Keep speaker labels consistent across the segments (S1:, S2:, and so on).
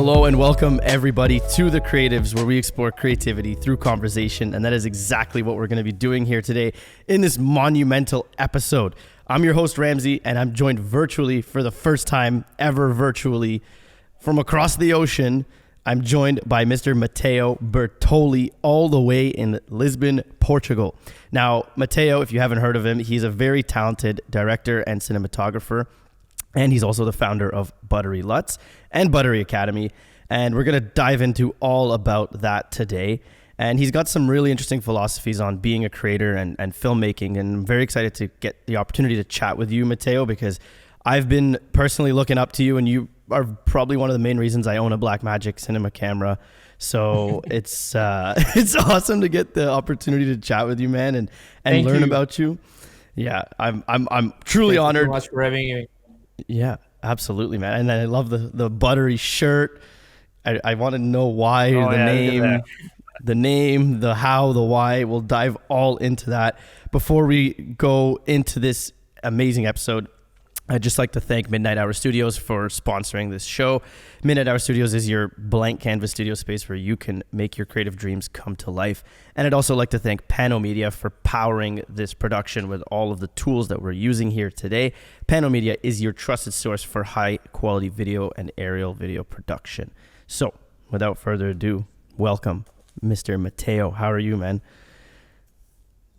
S1: Hello and welcome everybody to The Creatives, where we explore creativity through conversation, and that is exactly what we're going to be doing here today in this monumental episode. I'm your host Ramsey, and I'm joined virtually for the first time ever virtually from across the ocean. I'm joined by Mr. Matteo Bertoli all the way in Lisbon, Portugal. Now, Matteo, if you haven't heard of him, he's a very talented director and cinematographer. And he's also the founder of BUTTEry LUTs and BUTTEry Academy. And we're going to dive into all about that today. And he's got some really interesting philosophies on being a creator and filmmaking. And I'm very excited to get the opportunity to chat with you, Matteo, because I've been personally looking up to you, and you are probably one of the main reasons I own a Blackmagic cinema camera. So it's awesome to get the opportunity to chat with you, man, and learn about you. Yeah, I'm truly honored.
S2: Thank you so much for having me.
S1: Yeah, absolutely, man. And I love the buttery shirt. I want to know why, the name, the how, the why. We'll dive all into that. Before we go into this amazing episode, I'd just like to thank Midnight Hour Studios for sponsoring this show. Midnight Hour Studios is your blank canvas studio space where you can make your creative dreams come to life. And I'd also like to thank Pano Media for powering this production with all of the tools that we're using here today. Pano Media is your trusted source for high quality video and aerial video production. So without further ado, welcome, Mr. Matteo. How are you, man?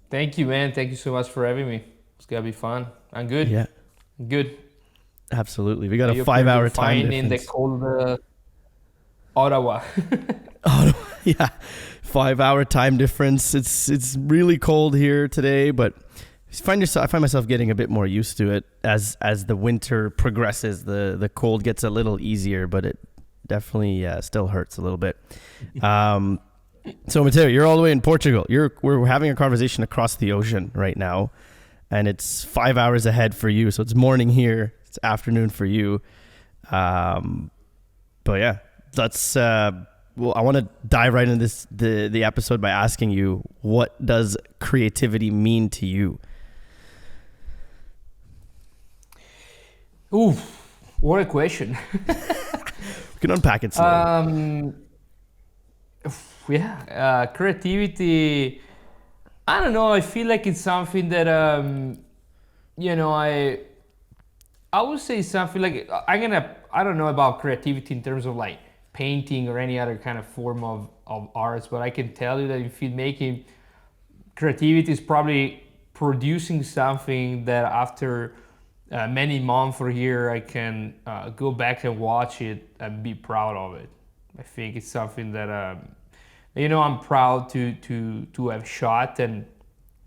S2: Thank you, man. Thank you so much for having me. It's going to be fun. I'm good.
S1: Yeah.
S2: Good.
S1: Absolutely. We got a 5-hour time difference.
S2: In the cold Ottawa.
S1: Yeah. 5-hour time difference. It's really cold here today, but I find myself getting a bit more used to it as the winter progresses. The cold gets a little easier, but it definitely still hurts a little bit. So Matteo, you're all the way in Portugal. We're having a conversation across the ocean right now. And it's 5 hours ahead for you. So it's morning here. It's afternoon for you. But yeah, let's, I want to dive right into the episode by asking you, what does creativity mean to you?
S2: Ooh, what a question.
S1: We can unpack it slowly.
S2: Creativity, I don't know. I feel like it's something that, I would say something like, I don't know about creativity in terms of like painting or any other kind of form of arts, but I can tell you that in filmmaking, creativity is probably producing something that after many months or year, I can go back and watch it and be proud of it. I think it's something that, I'm proud to have shot. And,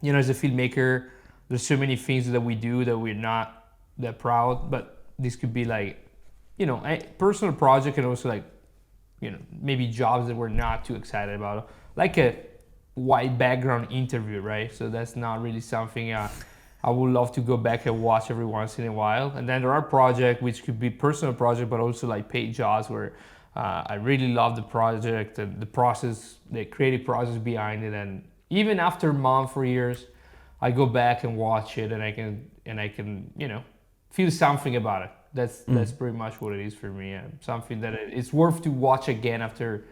S2: as a filmmaker, there's so many things that we do that we're not that proud, but this could be like, a personal project, and also like, maybe jobs that we're not too excited about, like a white background interview, right? So that's not really something I would love to go back and watch every once in a while. And then there are projects which could be personal project, but also like paid jobs where I really love the project and the process, the creative process behind it. And even after months or years, I go back and watch it, and I can feel something about it. That's pretty much what it is for me. Something that it's worth to watch again after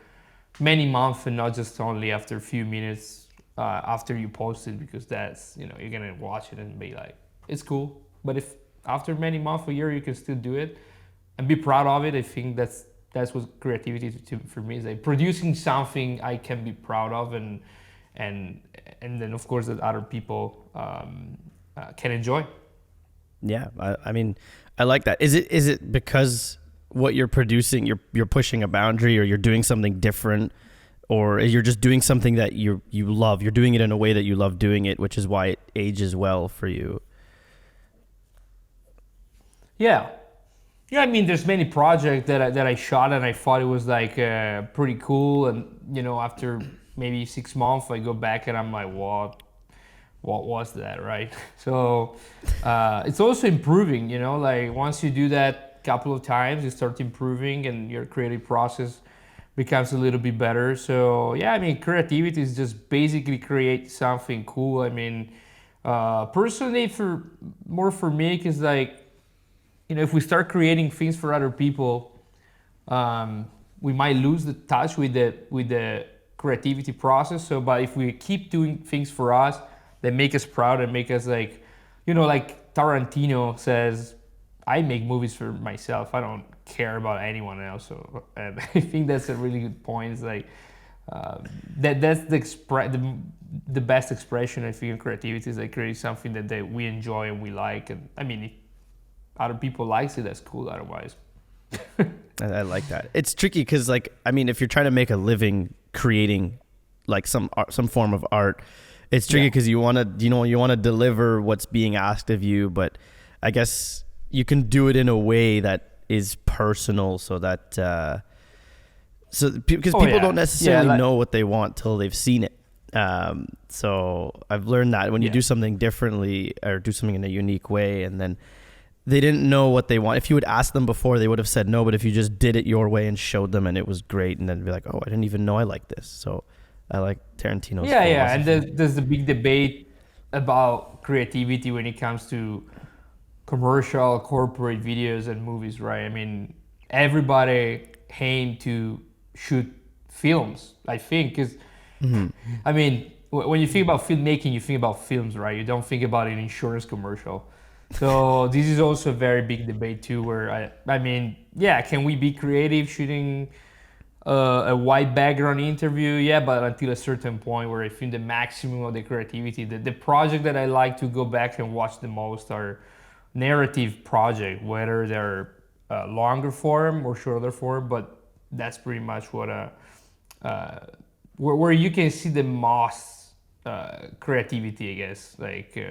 S2: many months, and not just only after a few minutes after you post it, because that's, you're gonna watch it and be like, it's cool. But if after many months or year you can still do it and be proud of it, I think that's what creativity for me is, like producing something I can be proud of, and then of course that other people can enjoy.
S1: Yeah, I mean, I like that. Is it because what you're producing, you're pushing a boundary, or you're doing something different, or you're just doing something that you love? You're doing it in a way that you love doing it, which is why it ages well for you.
S2: Yeah. I mean, there's many projects that I shot and I thought it was like pretty cool, and after maybe 6 months I go back and I'm like, what was that, right? So it's also improving, like once you do that a couple of times, you start improving and your creative process becomes a little bit better. So yeah, I mean, creativity is just basically create something cool. I mean, personally, for me, it's like, if we start creating things for other people, we might lose the touch with the creativity process. So, but if we keep doing things for us that make us proud and make us like, like Tarantino says, I make movies for myself. I don't care about anyone else. So, and I think that's a really good point. It's like that's the best expression I think in creativity is like creating something that we enjoy and we like. And I mean, if other people likes it, that's cool. Otherwise,
S1: I like that. It's tricky because, like, I mean, if you're trying to make a living creating like some form of art, it's tricky because you want to deliver what's being asked of you, but I guess you can do it in a way that is personal, so that because people don't necessarily know what they want till they've seen it. So I've learned that when you do something differently or do something in a unique way, and then they didn't know what they want. If you would ask them before, they would have said no. But if you just did it your way and showed them, and it was great, and then be like, oh, I didn't even know I like this. So I like Tarantino's philosophy.
S2: And there's the big debate about creativity when it comes to commercial, corporate videos and movies, right? I mean, everybody aim to shoot films, I think, because I mean, when you think about filmmaking, you think about films, right? You don't think about an insurance commercial. So this is also a very big debate too, where I mean, can we be creative shooting a white background interview? Yeah, but until a certain point where I think the maximum of the creativity, the project that I like to go back and watch the most are narrative project, whether they're longer form or shorter form, but that's pretty much what where you can see the most creativity, I guess. Like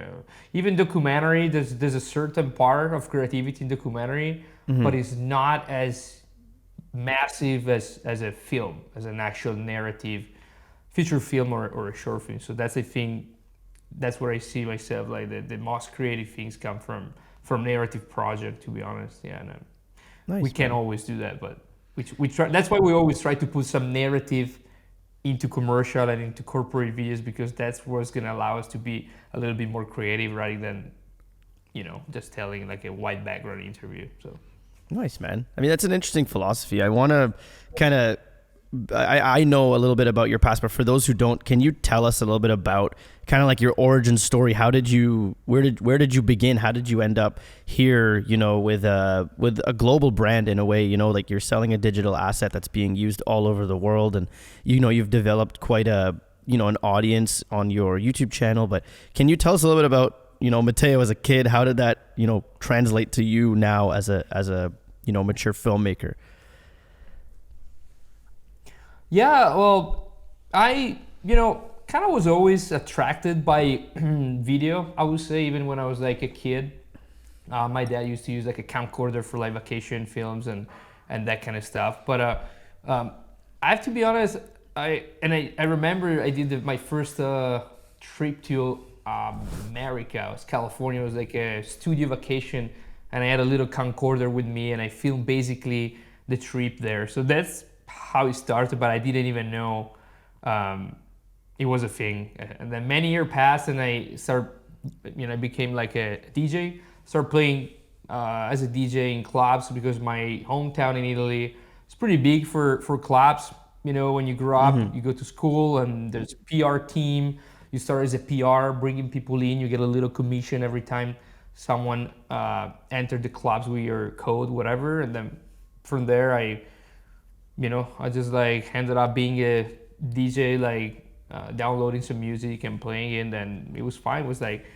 S2: even documentary, there's a certain part of creativity in documentary, but it's not as massive as a film, as an actual narrative feature film or a short film. So that's, I think, that's where I see myself, like the most creative things come from narrative project, to be honest. We can't always do that, but we try. That's why we always try to put some narrative into commercial and into corporate videos, because that's what's going to allow us to be a little bit more creative rather than just telling like a white background interview. So
S1: nice, man. I mean, that's an interesting philosophy. I want to kind of I know a little bit about your past, but for those who don't, can you tell us a little bit about kind of like your origin story? Where did you begin? How did you end up here, with a global brand in a way, like you're selling a digital asset that's being used all over the world, and you've developed quite an audience on your YouTube channel. But can you tell us a little bit about, Matteo as a kid? How did that, translate to you now as a mature filmmaker?
S2: Yeah, well, I, kind of was always attracted by video, I would say, even when I was like a kid. My dad used to use like a camcorder for like vacation films and that kind of stuff. But I have to be honest, I remember I did my first trip to America. It was California. It was like a studio vacation, and I had a little camcorder with me, and I filmed basically the trip there. So that's how it started, but I didn't even know it was a thing. And then many years passed, and I became like a DJ. Started playing as a DJ in clubs, because my hometown in Italy is pretty big for clubs. When you grow up, you go to school, and there's a PR team. You start as a PR, bringing people in. You get a little commission every time someone entered the clubs with your code, whatever. And then from there, I just like ended up being a DJ, like downloading some music and playing it, and then it was fine. It was like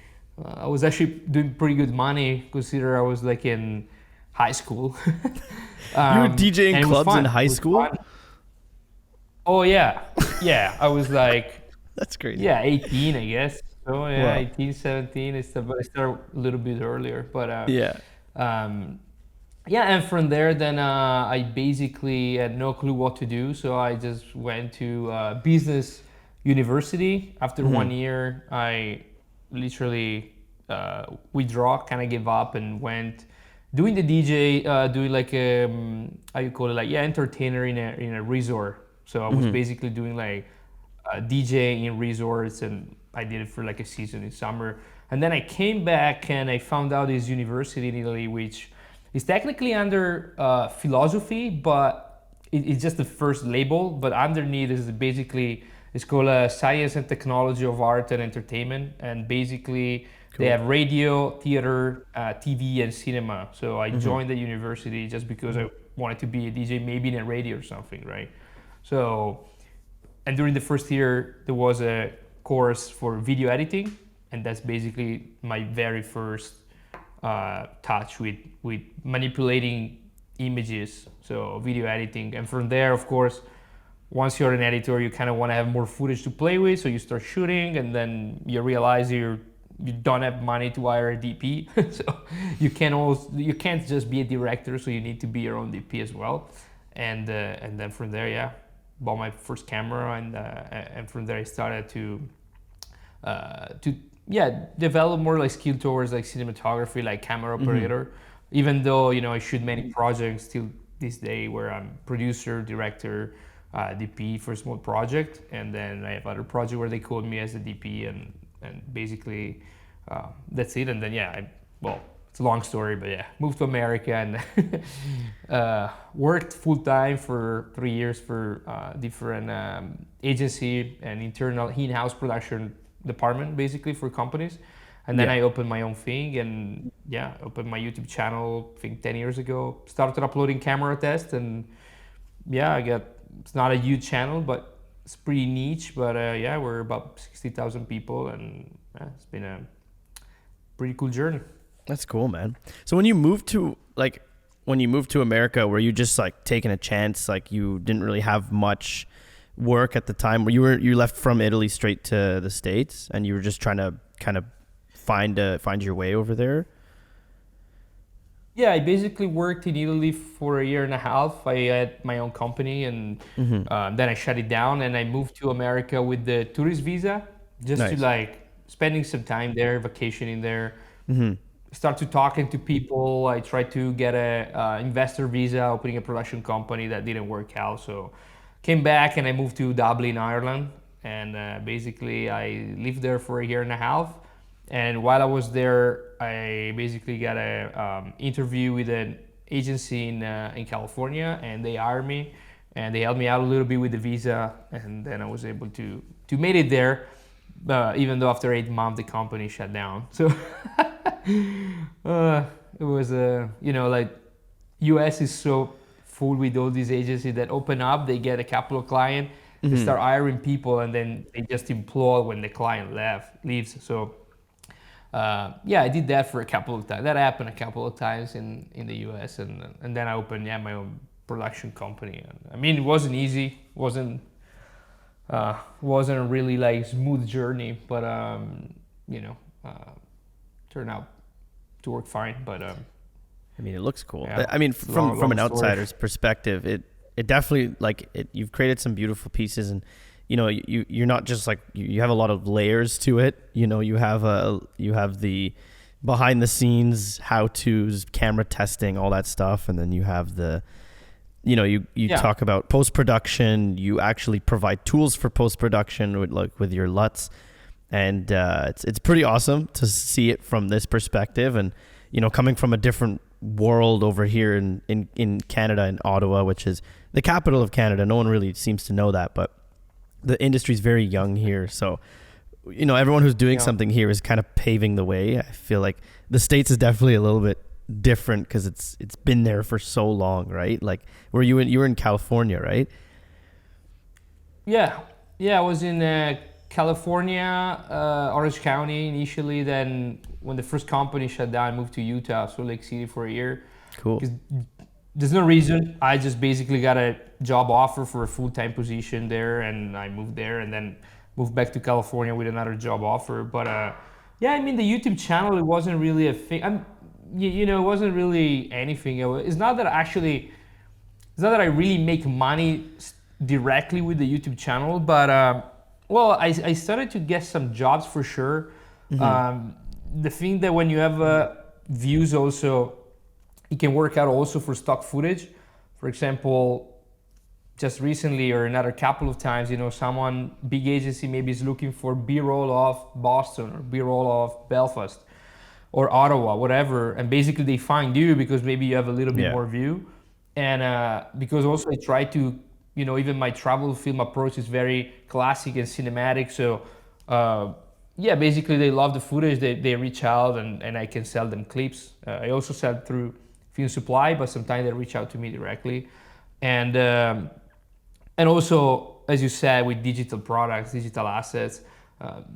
S2: I was actually doing pretty good money, consider I was like in high school.
S1: You were DJing clubs in high school?
S2: Oh yeah, I was like
S1: that's crazy.
S2: Yeah, 18, I guess. So yeah,
S1: Wow.
S2: 18, 17. I started a little bit earlier, but and from there, then I basically had no clue what to do. So I just went to business university. After 1 year, I literally withdraw, kind of gave up, and went doing the DJ, doing like a, how you call it, like entertainer in a resort. So I was basically doing like DJ in resorts, and I did it for like a season in summer. And then I came back and I found out this university in Italy, which is technically under philosophy, but it's just the first label, but underneath is basically, it's called Science and Technology of Art and Entertainment, and basically they have radio, theater, TV, and cinema. So I joined the university just because I wanted to be a DJ, maybe in a radio or something, right? So, and during the first year, there was a course for video editing, and that's basically my very first touch with manipulating images, so video editing. And from there, of course, once you're an editor, you kind of want to have more footage to play with, so you start shooting, and then you realize you don't have money to hire a DP, so you can't just be a director, so you need to be your own DP as well. And then from there, yeah, bought my first camera, and from there I started to develop more like skill towards like cinematography, like camera operator. Even though I shoot many projects still this day, where I'm producer, director, DP for a small project, and then I have other projects where they call me as a DP, and basically that's it. And then it's a long story, but yeah, moved to America and worked full time for 3 years for different agency and internal in-house production department, basically for companies. And then I opened my own thing, and opened my YouTube channel, I think 10 years ago. Started uploading camera tests, and it's not a huge channel, but it's pretty niche. But we're about 60,000 people, and it's been a pretty cool journey.
S1: That's cool, man. So when you moved to America, were you just like taking a chance? Like you didn't really have much work at the time, where you left from Italy straight to the States, and you were just trying to kind of find your way over there?
S2: Yeah, I basically worked in Italy for 1.5 years. I had my own company, and then I shut it down, and I moved to America with the tourist visa, just to like spending some time there, vacationing there. Start to talking to people. I tried to get a investor visa, opening a production company. That didn't work out, so came back and I moved to Dublin, Ireland, and basically I lived there for 1.5 years. And while I was there, I basically got a interview with an agency in California, and they hired me, and they helped me out a little bit with the visa, and then I was able to made it there, even though after 8 months the company shut down. So it was like US is so full with all these agencies that open up. They get a couple of clients, they start hiring people, and then they just implode when the client leaves. So I did that for a couple of times. That happened a couple of times in the US, and then I opened my own production company. I mean, it wasn't easy, wasn't a really like smooth journey, but turned out to work fine. But
S1: I mean, it looks cool. I mean, from an outsider's perspective, it definitely you've created some beautiful pieces, and you're not just like, you have a lot of layers to it. You have the behind the scenes how-tos, camera testing, all that stuff, and then you have the you talk about post-production. You actually provide tools for post-production with your LUTs, and it's pretty awesome to see it from this perspective. And coming from a different world over here in Canada, in Ottawa, which is the capital of Canada. No one really seems to know that, but the industry is very young here. So, everyone who's doing something here is kind of paving the way. I feel like the States is definitely a little bit different because it's been there for so long, right? Like, you were in California, right?
S2: Yeah, I was in California, Orange County initially. Then when the first company shut down, I moved to Utah, Salt Lake City for a year.
S1: Cool.
S2: There's no reason. I just basically got a job offer for a full-time position there, and I moved there, and then moved back to California with another job offer. But I mean, the YouTube channel, it wasn't really a thing. It wasn't really anything. It's not that I really make money directly with the YouTube channel, but I started to get some jobs for sure. The thing that when you have views also, it can work out also for stock footage. For example, just recently or another couple of times, someone, big agency maybe is looking for B-roll of Boston or B-roll of Belfast or Ottawa, whatever. And basically they find you because maybe you have a little bit more view. And because also I try to, even my travel film approach is very classic and cinematic. So yeah, basically they love the footage. They reach out, and I can sell them clips. I also sell through Film Supply, but sometimes they reach out to me directly. And also, as you said, with digital products, digital assets,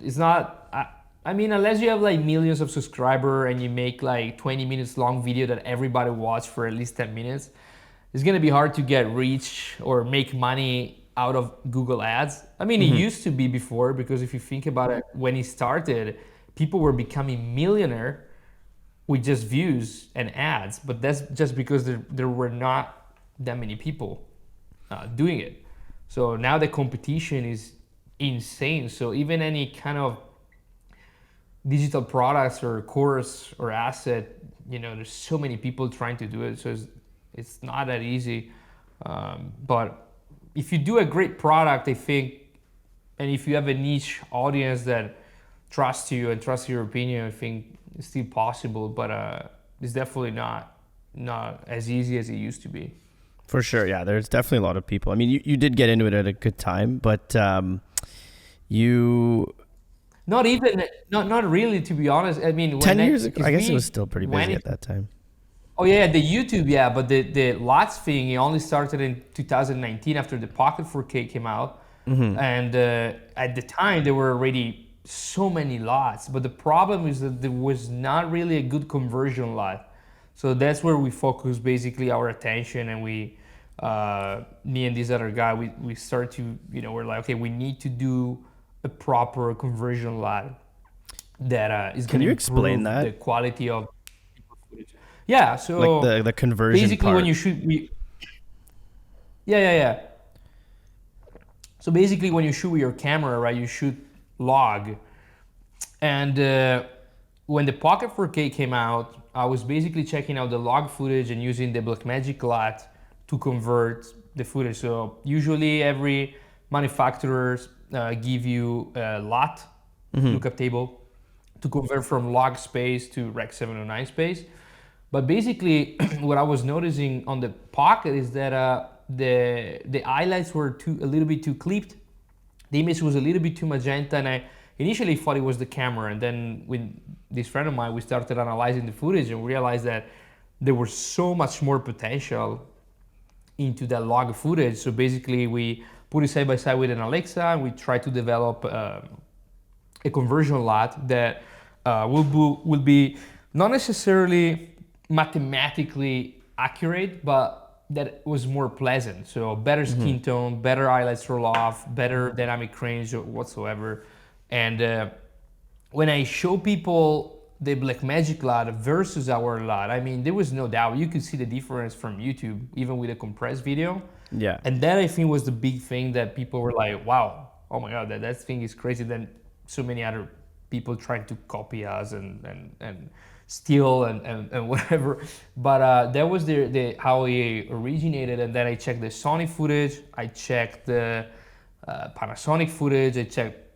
S2: it's not. I mean, unless you have like millions of subscribers and you make like 20 minutes long video that everybody watch for at least 10 minutes, it's gonna be hard to get reach or make money out of Google Ads. I mean, it used to be before, because if you think about it, when it started, people were becoming millionaire with just views and ads, but that's just because there were not that many people doing it. So now the competition is insane. So even any kind of digital products or course or asset, there's so many people trying to do it. So it's not that easy. But if you do a great product, I think, and if you have a niche audience that trusts you and trusts your opinion, I think it's still possible. But it's definitely not as easy as it used to be.
S1: For sure, yeah. There's definitely a lot of people. I mean, you did get into it at a good time, but you...
S2: Not really, to be honest. I mean,
S1: 10 years ago, I guess it was still pretty busy at that time.
S2: Oh yeah, the YouTube, yeah, but the LUTs thing, it only started in 2019 after the Pocket 4K came out. And at the time, there were already so many LUTs, but the problem is that there was not really a good conversion LUT. So that's where we focus basically our attention, and me and this other guy, we start to, we're like, okay, we need to do a proper conversion LUT that is going to improve the quality of footage. Yeah, so
S1: like the conversion
S2: basically
S1: part.
S2: When you shoot, yeah. So basically when you shoot with your camera, right, you shoot log, and when the Pocket 4K came out, I was basically checking out the log footage and using the Blackmagic LUT to convert the footage. So usually every manufacturer give you a LUT lookup table to convert from log space to Rec 709 space. But basically, what I was noticing on the Pocket is that the highlights were a little bit too clipped. The image was a little bit too magenta, and I initially thought it was the camera. And then with this friend of mine, we started analyzing the footage and realized that there was so much more potential into that log footage. So basically, we put it side by side with an Alexa, and we tried to develop a conversion LUT that will be not necessarily mathematically accurate, but that was more pleasant. So better skin tone, better highlights roll off, better dynamic range whatsoever. And when I show people the Blackmagic LUT versus our LUT, I mean, there was no doubt. You could see the difference from YouTube, even with a compressed video.
S1: Yeah.
S2: And that, I think, was the big thing that people were like, wow, oh my God, that thing is crazy. Then so many other people trying to copy us and steal and whatever. But that was the how it originated. And then I checked the Sony footage, I checked the Panasonic footage, I checked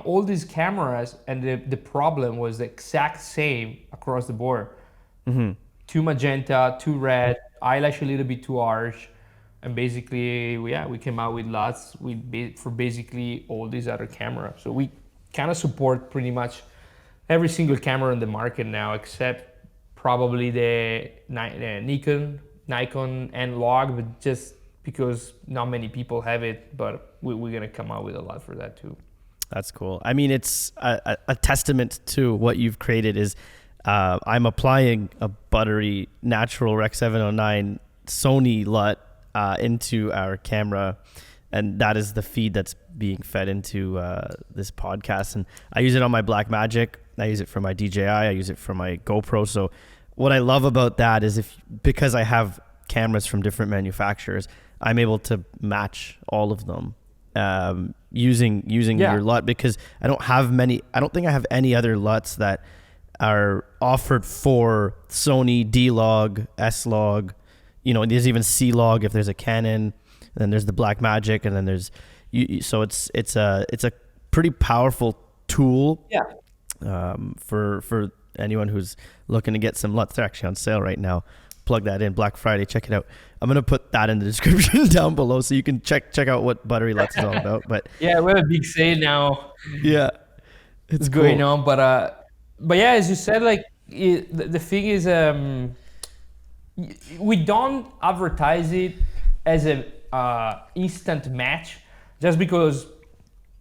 S2: all these cameras, and the problem was the exact same across the board. Too magenta, too red, eyelash a little bit too harsh. And basically, we came out with LUTs for basically all these other cameras. So we kind of support pretty much every single camera in the market now, except probably the Nikon and log, but just because not many people have it. But we're gonna come out with a LUT for that too.
S1: That's cool. I mean, it's a testament to what you've created. Is I'm applying a buttery natural Rec 709 Sony LUT into our camera, and that is the feed that's being fed into this podcast. And I use it on my Blackmagic. I use it for my DJI. I use it for my GoPro. So what I love about that is because I have cameras from different manufacturers, I'm able to match all of them using your LUT, because I don't think I have any other LUTs that are offered for Sony D-Log, S-Log, there's even C-Log if there's a Canon, and then there's the Blackmagic, and then there's so it's a pretty powerful tool. For anyone who's looking to get some LUTs. They're actually on sale right now. plug that in. Black Friday, check it out. I'm gonna put that in the description down below so you can check out what Buttery Luts is all about. But
S2: Yeah, we have a big sale now.
S1: yeah, it's cool.
S2: Going on, but yeah, as you said, like the thing is, we don't advertise it as a instant match, just because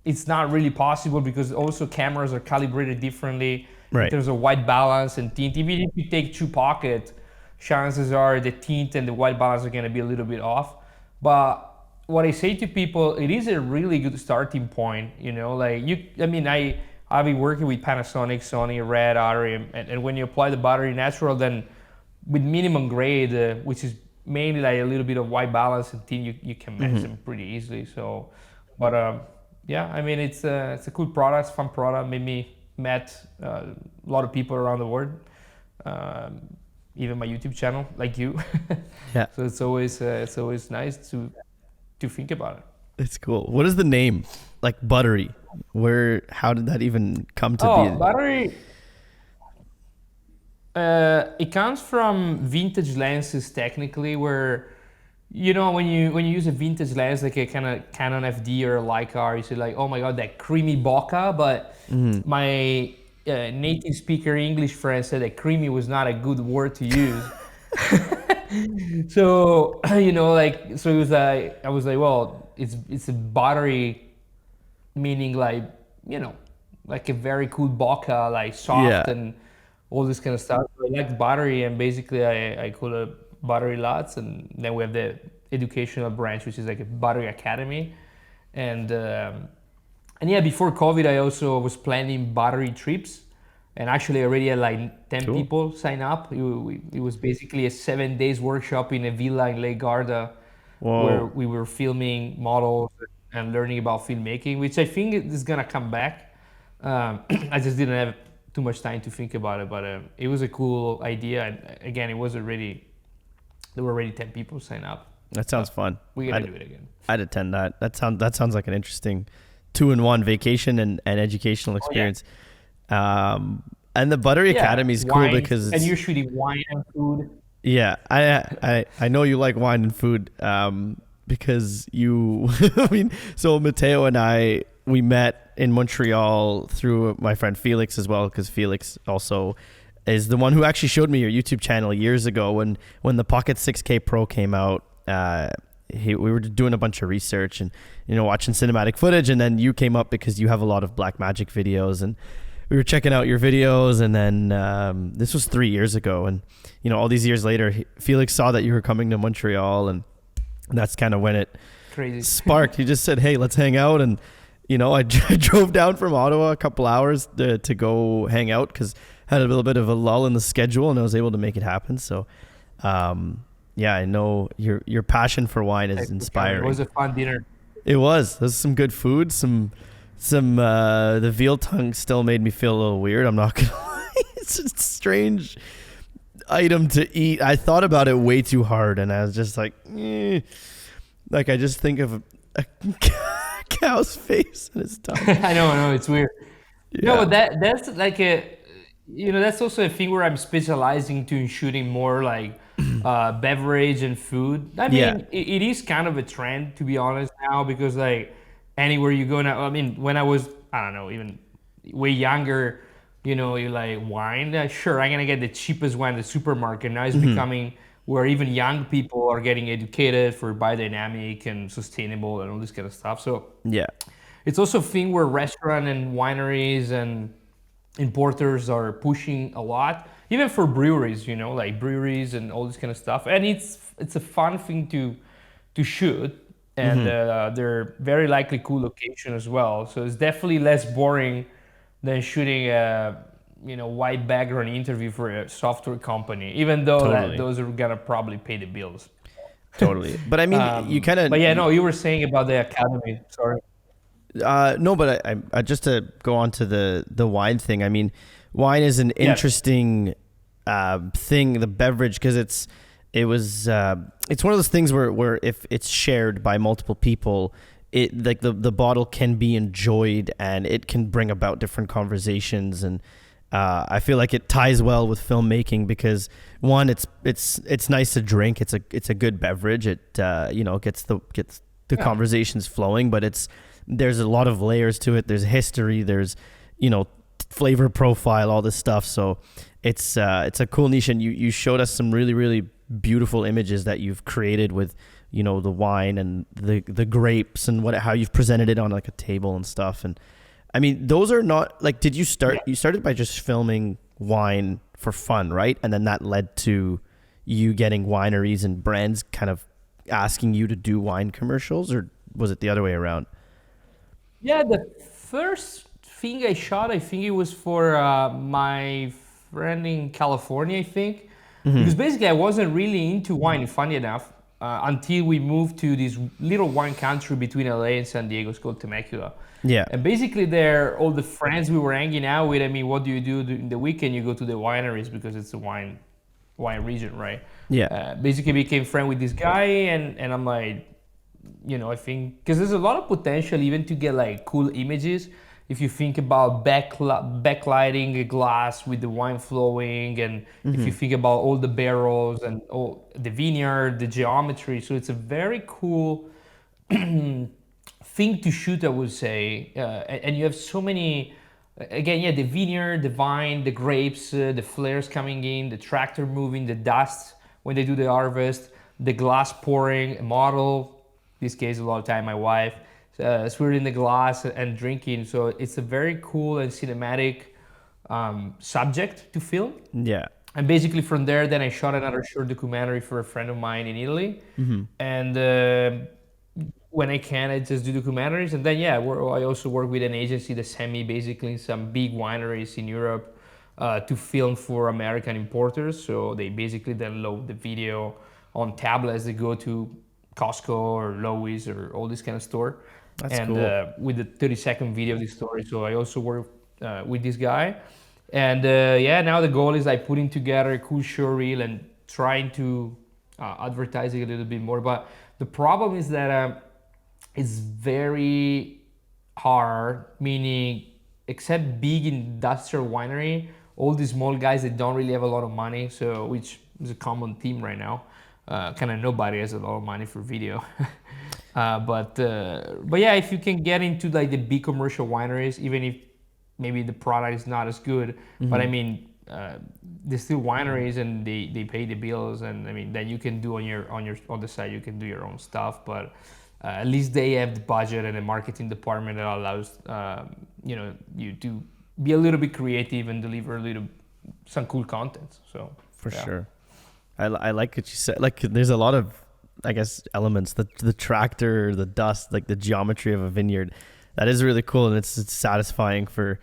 S2: it's not really possible, because also cameras are calibrated differently in terms of white balance and tint. Even if you take two pocket, chances are the tint and the white balance are going to be a little bit off. But what I say to people, it is a really good starting point. You know, like I've been working with Panasonic, Sony, Red, Arri, and when you apply the battery natural, then with minimum grade, which is mainly like a little bit of white balance and tint, you can match them pretty easily. So, but yeah, I mean, it's a cool product, fun product. Made me met a lot of people around the world, even my YouTube channel, like you.
S1: Yeah.
S2: So it's always nice to think about it.
S1: It's cool. What is the name? Like Buttery. How did that even come to be?
S2: Buttery. It comes from vintage lenses, technically, where, you know, when you use a vintage lens, like a kind of Canon FD or a Leica, you say like, oh my god, that creamy bokeh. But my native speaker English friend said that creamy was not a good word to use. So, you know, like, so it was like, I was like, well, it's a buttery, meaning like, you know, like a very cool bokeh, like soft and all this kind of stuff. So I liked Buttery, and basically I call it Buttery Luts, and then we have the educational branch, which is like a Buttery Academy. And yeah, before COVID, I also was planning Buttery trips, and actually I already had like 10 people sign up. It was basically a 7 days workshop in a villa in Lake Garda, where we were filming models and learning about filmmaking, which I think is gonna come back. I just didn't have too much time to think about it, but it was a cool idea. And again, there were already 10 people sign up.
S1: That sounds fun.
S2: We're gonna do it again.
S1: I'd attend that. That sounds like an interesting 2-in-1 vacation and educational experience. And the Buttery Academy is cool because
S2: and you're shooting wine and food.
S1: Yeah, I know you like wine and food because you. I mean, so Matteo and I, we met in Montreal through my friend Felix as well, because Felix also is the one who actually showed me your YouTube channel years ago when the Pocket 6K Pro came out. We were doing a bunch of research and, you know, watching cinematic footage, and then you came up because you have a lot of Blackmagic videos, and we were checking out your videos, and then this was 3 years ago, and, you know, all these years later, Felix saw that you were coming to Montreal, and that's kind of when it sparked. He just said, hey, let's hang out, and, you know, I drove down from Ottawa a couple hours to go hang out because I had a little bit of a lull in the schedule, and I was able to make it happen. So, yeah, I know your passion for wine is inspiring.
S2: It was a fun dinner.
S1: It was. There's some good food. The veal tongue still made me feel a little weird. I'm not gonna lie. It's a strange item to eat. I thought about it way too hard, and I was just like, like I just think of a cow's face in his tongue.
S2: I know, it's weird.
S1: Yeah.
S2: No, but that's like that's also a thing where I'm specializing in shooting more like beverage and food. I mean, it is kind of a trend, to be honest, now, because like anywhere you go now, I mean, when I was, I don't know, even way younger, you know, you like wine, sure, I'm gonna get the cheapest wine in the supermarket. Now it's becoming where even young people are getting educated for biodynamic and sustainable and all this kind of stuff. So
S1: yeah,
S2: it's also a thing where restaurant and wineries and importers are pushing a lot, even for breweries, you know, like breweries and all this kind of stuff. And it's a fun thing to shoot, and they're very likely cool location as well. So it's definitely less boring than shooting a white background interview for a software company, even though those are gonna probably pay the bills.
S1: Totally. But I mean, you kind of.
S2: But yeah, no, you were saying about the academy. Sorry.
S1: No, but I just to go on to the wine thing. I mean, wine is an interesting thing, the beverage, because it's one of those things where if it's shared by multiple people, it like the bottle can be enjoyed, and it can bring about different conversations, and I feel like it ties well with filmmaking because one, it's nice to drink. It's a good beverage. It gets the conversations flowing, but there's a lot of layers to it. There's history. There's flavor profile, all this stuff. So it's a cool niche, and you showed us some really, really beautiful images that you've created with the wine and the grapes and how you've presented it on like a table and stuff. And I mean, those are not like, did you started by just filming wine for fun, right? And then that led to you getting wineries and brands kind of asking you to do wine commercials, or was it the other way around?
S2: Yeah, the first thing I shot, I think it was for my friend in California, I think. Because basically I wasn't really into wine, funny enough, until we moved to this little wine country between LA and San Diego. It's called Temecula.
S1: Yeah.
S2: And basically there, all the friends we were hanging out with, I mean, what do you do in the weekend? You go to the wineries because it's a wine region, right?
S1: Yeah.
S2: Basically became friend with this guy, and I'm like, I think, because there's a lot of potential even to get like cool images. If you think about backlighting a glass with the wine flowing, and if you think about all the barrels and all the vineyard, the geometry, so it's a very cool thing to shoot, I would say. And you have so many, again, the vineyard, the vine, the grapes, the flares coming in, the tractor moving, the dust when they do the harvest, the glass pouring, a model, in this case a lot of time my wife, swirling the glass and drinking. So it's a very cool and cinematic subject to film.
S1: Yeah.
S2: And basically from there, then I shot another short documentary for a friend of mine in Italy. And when I can, I just do documentaries. And then, I also work with an agency that sent me basically in some big wineries in Europe to film for American importers. So they basically then load the video on tablets. They go to Costco or Lowe's or all this kind of store.
S1: That's
S2: and
S1: cool.
S2: With the 30-second video of the story. So I also work with this guy. And now the goal is like putting together a cool show reel and trying to advertise it a little bit more. But the problem is that it's very hard, meaning except big industrial winery, all these small guys, they don't really have a lot of money. So, which is a common theme right now. Kind of nobody has a lot of money for video. But if you can get into like the big commercial wineries, even if maybe the product is not as good, but I mean, they're still wineries and they pay the bills, and I mean then you can do on the side, you can do your own stuff, but at least they have the budget and a marketing department that allows you to be a little bit creative and deliver some cool content. So
S1: For sure. I like what you said. Like, there's a lot of, I guess, elements. The tractor, the dust, like the geometry of a vineyard. That is really cool, and it's satisfying for,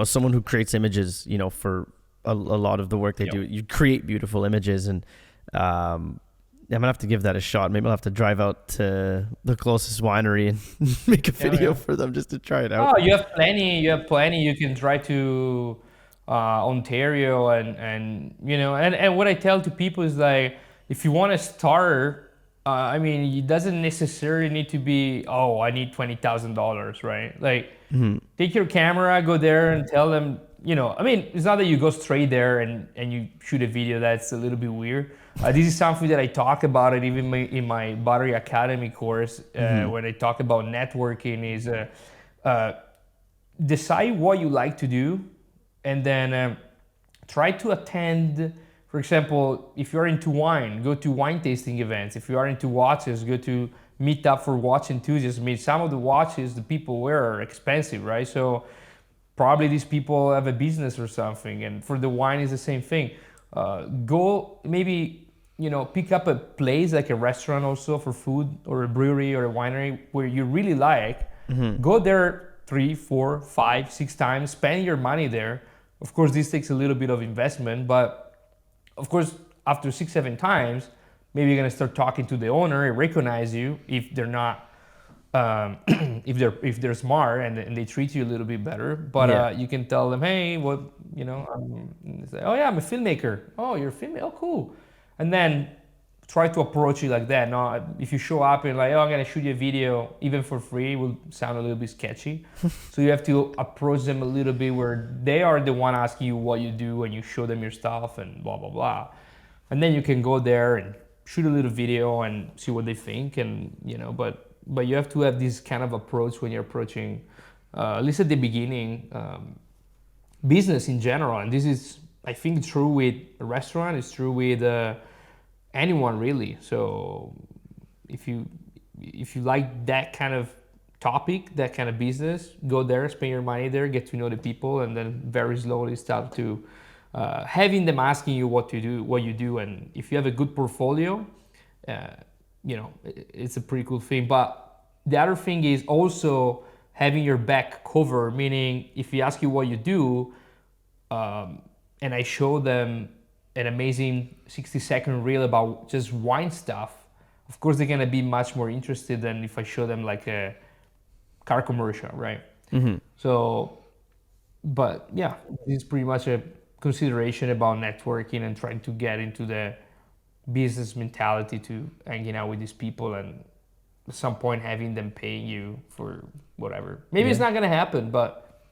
S1: someone who creates images. For a lot of the work they do, you create beautiful images, and I'm gonna have to give that a shot. Maybe I'll have to drive out to the closest winery and make a video for them just to try it out.
S2: Oh, you have plenty. You can try to Ontario, and what I tell to people is like, if you want to start, I mean, it doesn't necessarily need to be, I need $20,000, right? Like, take your camera, go there, and tell them, I mean, it's not that you go straight there and you shoot a video. That's a little bit weird. This is something that I talk about it even in my Buttery Academy course, when I talk about networking, is decide what you like to do, and then try to attend. For example, if you're into wine, go to wine tasting events. If you are into watches, go to meet up for watch enthusiasts. I mean, some of the watches the people wear are expensive, right? So probably these people have a business or something. And for the wine, is the same thing. Go maybe, pick up a place like a restaurant also for food, or a brewery or a winery where you really like. Go there 3, 4, 5, 6 times, spend your money there. Of course, this takes a little bit of investment, but of course, after 6, 7 times, maybe you're gonna start talking to the owner and recognize you if they're not, if they're smart and they treat you a little bit better. But you can tell them, hey, say, oh yeah, I'm a filmmaker. Oh, you're a filmmaker. Oh, cool. And then try to approach it like that. No, if you show up and like, oh, I'm gonna shoot you a video even for free, it will sound a little bit sketchy. So you have to approach them a little bit where they are the one asking you what you do and you show them your stuff and blah blah blah. And then you can go there and shoot a little video and see what they think, and but you have to have this kind of approach when you're approaching, at least at the beginning, business in general. And this is, I think, true with a restaurant. It's true with anyone really. So if you like that kind of topic, that kind of business, go there, spend your money there, get to know the people, and then very slowly start to having them asking you what you do. And if you have a good portfolio, it's a pretty cool thing. But the other thing is also having your back covered, meaning if you ask you what you do, and I show them an amazing 60-second reel about just wine stuff, of course they're gonna be much more interested than if I show them like a car commercial, right?
S1: Mm-hmm.
S2: So, but yeah, this is pretty much a consideration about networking and trying to get into the business mentality to hanging out with these people, and at some point having them paying you for whatever. Maybe it's not gonna happen, but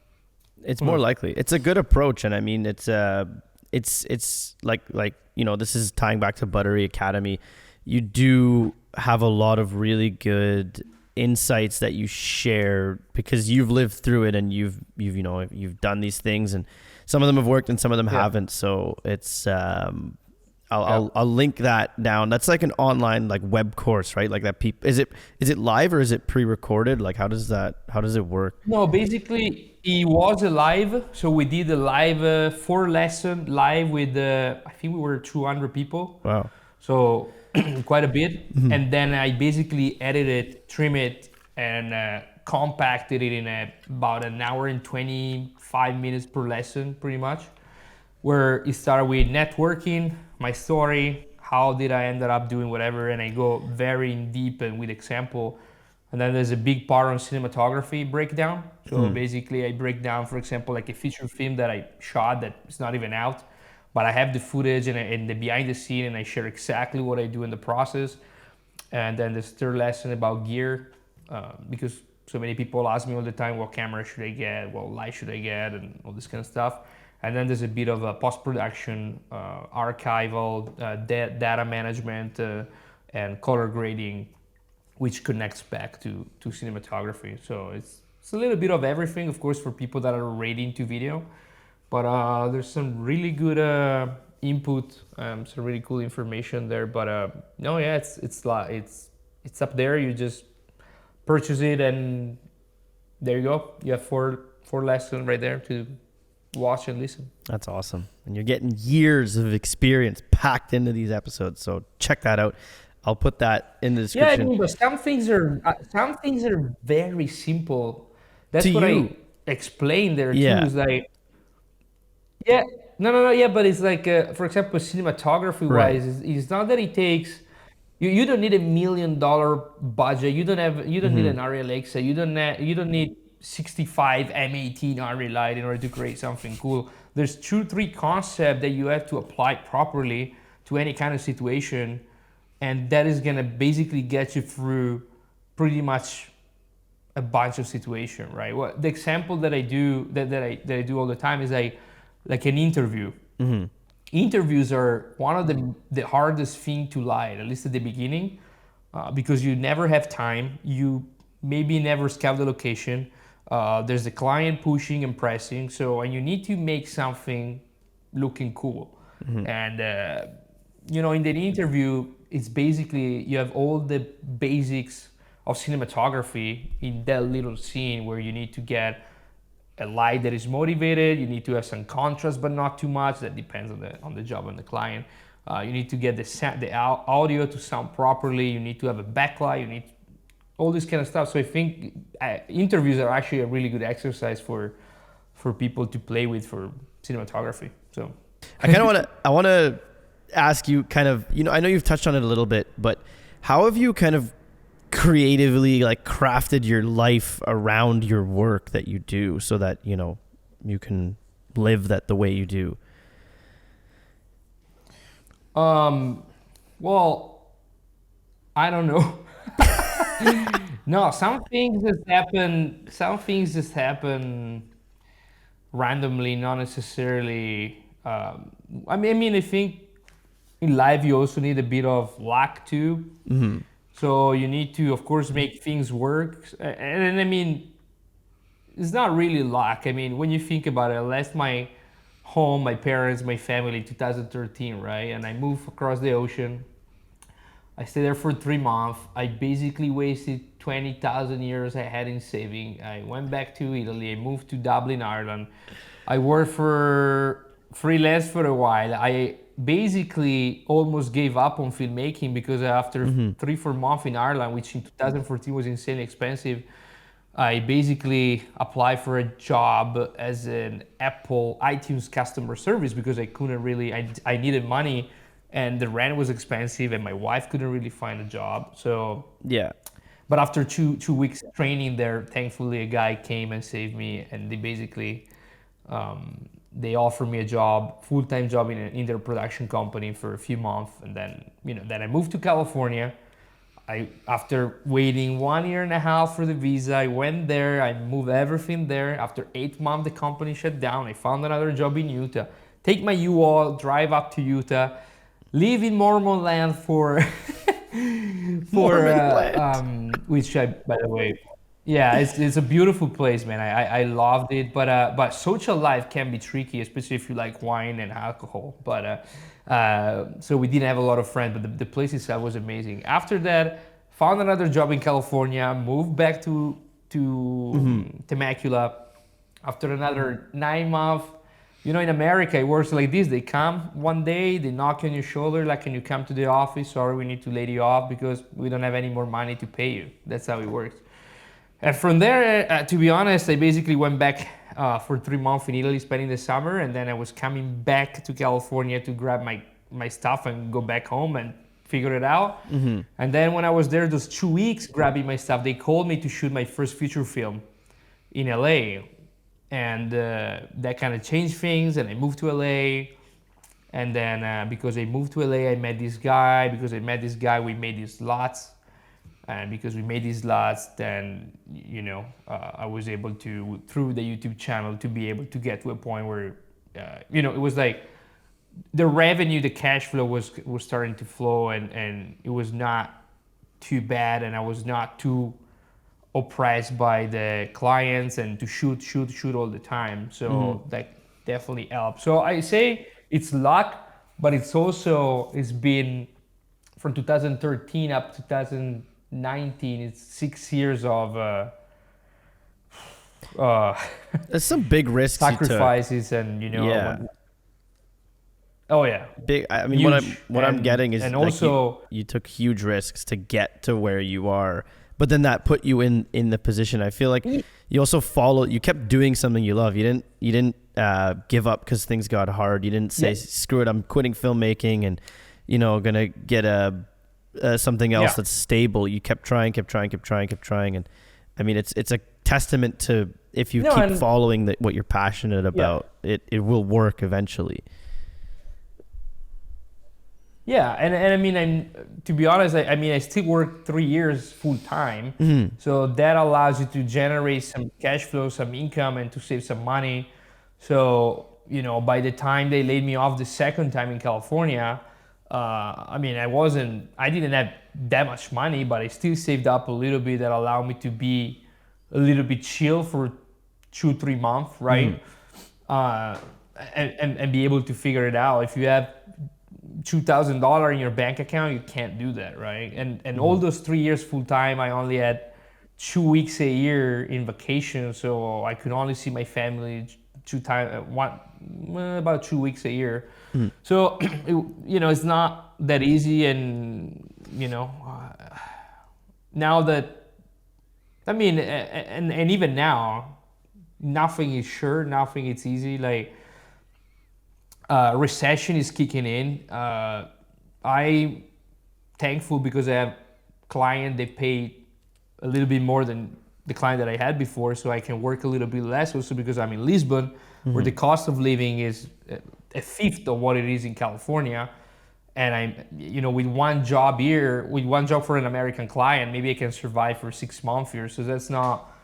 S1: it's more likely. It's a good approach, and I mean, it's like this is tying back to Buttery Academy. You do have a lot of really good insights that you share because you've lived through it, and you've done these things, and some of them have worked and some of them haven't. So it's I'll link that down. That's like an online like web course, right? Like that is it live or is it pre-recorded? Like how does it work?
S2: No, basically it was a live. So we did a live 4 lesson live with I think we were 200 people.
S1: Wow.
S2: So quite a bit. Mm-hmm. And then I basically edited, trim it, and compacted it in about an hour and 25 minutes per lesson, pretty much. Where it started with networking, my story, how did I end up doing whatever, and I go very in deep and with example. And then there's a big part on cinematography breakdown. So basically I break down, for example, like a feature film that I shot that is not even out, but I have the footage and the behind the scene, and I share exactly what I do in the process. And then there's third lesson about gear, because so many people ask me all the time, what camera should I get, what light should I get, and all this kind of stuff. And then there's a bit of a post-production, archival, data management, and color grading, which connects back to cinematography. So it's a little bit of everything, of course, for people that are already into video. But there's some really good input, some really cool information there. But it's up there. You just purchase it, and there you go. You have four lessons right there to watch and listen.
S1: That's awesome. And you're getting years of experience packed into these episodes. So check that out. I'll put that in the description.
S2: Yeah, I mean, but some things are very simple. That's
S1: to
S2: what
S1: you.
S2: I explained there too.
S1: Yeah.
S2: Is like, yeah, no, yeah, but it's like, for example, cinematography wise, it's not that it takes. You don't need $1 million budget. You don't need an Arri Alexa. You don't need 65 M18 Arri light in order to create something cool. There's 2-3 concepts that you have to apply properly to any kind of situation, and that is gonna basically get you through pretty much a bunch of situations, right? Well, the example that I do that I do all the time is like an interview. Mm-hmm. Interviews are one of the hardest thing to light, at least at the beginning, because you never have time. You maybe never scout the location. There's the client pushing and pressing, and you need to make something looking cool. Mm-hmm. And in the interview, it's basically you have all the basics of cinematography in that little scene where you need to get a light that is motivated. You need to have some contrast, but not too much. That depends on the job and the client. You need to get the audio to sound properly. You need to have a backlight. You need all this kind of stuff. So I think interviews are actually a really good exercise for people to play with for cinematography. So
S1: I want to ask you kind of, I know you've touched on it a little bit, but how have you kind of creatively like crafted your life around your work that you do so that, you can live that the way you do?
S2: Well, I don't know. No, some things just happen. Some things just happen randomly, not necessarily. I think in life you also need a bit of luck too. So you need to, of course, make things work. And I mean, it's not really luck. I mean, when you think about it, I left my home, my parents, my family in 2013, right? And I moved across the ocean. I stayed there for 3 months. I basically wasted 20,000 years I had in saving. I went back to Italy. I moved to Dublin, Ireland. I worked for freelance for a while. I basically almost gave up on filmmaking because after 3-4 months in Ireland, which in 2014 was insanely expensive, I basically applied for a job as an Apple iTunes customer service because I couldn't really, I needed money and the rent was expensive and my wife couldn't really find a job. So,
S1: Yeah.
S2: but after two weeks training there, thankfully a guy came and saved me, and they basically, they offered me a job, full-time job in their production company for a few months. And then, then I moved to California. After waiting 1.5 years for the visa, I went there, I moved everything there. After 8 months, the company shut down. I found another job in Utah. Take my U-Haul, drive up to Utah, live in Mormon land for, which I, by the way, yeah, it's a beautiful place, man. I loved it, but social life can be tricky, especially if you like wine and alcohol. But so we didn't have a lot of friends, but the place itself was amazing. After that, found another job in California, moved back to Temecula. After another 9 months, in America it works like this. They come one day, they knock on your shoulder, like, can you come to the office? Sorry, we need to lay you off because we don't have any more money to pay you. That's how it works. And from there, to be honest, I basically went back for 3 months in Italy, spending the summer, and then I was coming back to California to grab my stuff and go back home and figure it out. And then when I was there, those 2 weeks grabbing my stuff, they called me to shoot my first feature film in LA. And that kind of changed things, and I moved to LA. And then because I moved to LA, I met this guy. Because I met this guy, we made these lots. And because we made these lots, then, I was able to, through the YouTube channel, to be able to get to a point where, it was like the revenue, the cash flow was starting to flow, and it was not too bad, and I was not too oppressed by the clients and to shoot all the time. So that definitely helped. So I say it's luck, but it's been from 2013 up to 2019, it's 6 years of
S1: There's some big risks
S2: sacrifices, and oh yeah,
S1: big. I mean, what I'm getting is, and like, also you took huge risks to get to where you are, but then that put you in the position. I feel like you also you kept doing something you love. You didn't give up because things got hard. You didn't say, screw it, I'm quitting filmmaking and gonna get something else that's stable. You kept trying, and I mean, it's a testament to, if you keep following what you're passionate about, it will work eventually.
S2: Yeah, and I mean, to be honest, I mean, I still work 3 years full time, so that allows you to generate some cash flow, some income, and to save some money. So by the time they laid me off the second time in California, I mean, I didn't have that much money, but I still saved up a little bit that allowed me to be a little bit chill for 2-3 months, right? And be able to figure it out. If you have $2,000 in your bank account, you can't do that, right? And all those 3 years full time, I only had 2 weeks a year in vacation, so I could only see my family about 2 weeks a year. So it's not that easy, and now that, I mean, and even now, nothing is sure, nothing is easy. Like, recession is kicking in. I'm thankful because I have client, they pay a little bit more than the client that I had before, so I can work a little bit less. Also because I'm in Lisbon, where the cost of living is a fifth of what it is in California, and with one job here, with one job for an American client, maybe I can survive for 6 months here. So that's not,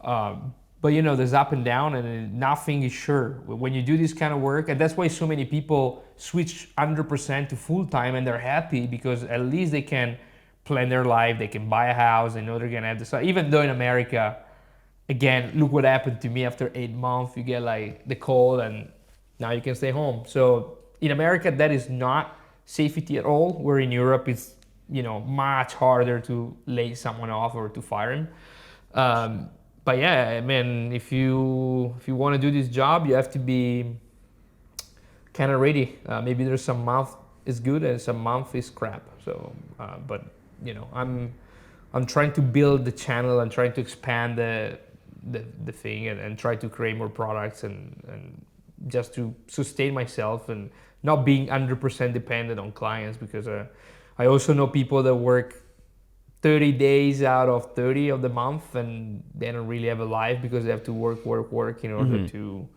S2: but there's up and down, and nothing is sure when you do this kind of work. And that's why so many people switch 100% to full time, and they're happy because at least they can plan their life, they can buy a house, they know they're gonna have this. Even though in America, again, look what happened to me after 8 months. You get like the call, and now you can stay home. So in America, that is not safety at all. Where in Europe, it's much harder to lay someone off or to fire him. But yeah, man, if you want to do this job, you have to be kind of ready. Maybe there's some month is good and some month is crap. So, but I'm trying to build the channel and trying to expand the thing and try to create more products and just to sustain myself and not being 100% dependent on clients, because I also know people that work 30 days out of 30 of the month and they don't really have a life because they have to work in order to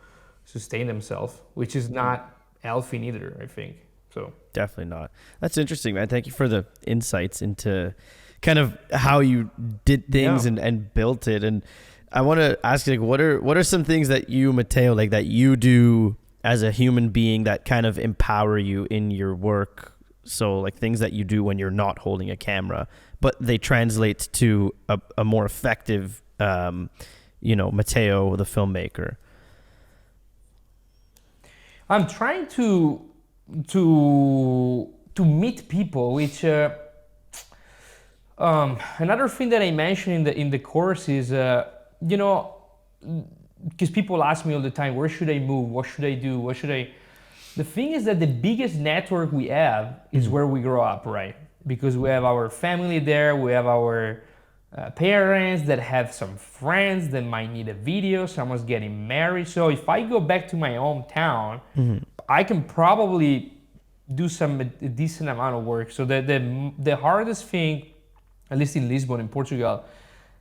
S2: sustain themselves, which is not healthy neither, I think. So
S1: definitely not. That's interesting, man. Thank you for the insights into kind of how you did things and built it. And I want to ask you, like, what are some things that you, Matteo, like that you do as a human being that kind of empower you in your work? So like things that you do when you're not holding a camera, but they translate to a more effective, Matteo, the filmmaker.
S2: I'm trying to meet people, which another thing that I mentioned in the course is because people ask me all the time, where should I move? What should I do? The thing is that the biggest network we have is where we grow up, right? Because we have our family there, we have our parents that have some friends that might need a video, someone's getting married. So if I go back to my hometown, I can probably do a decent amount of work. So the hardest thing, at least in Lisbon, in Portugal,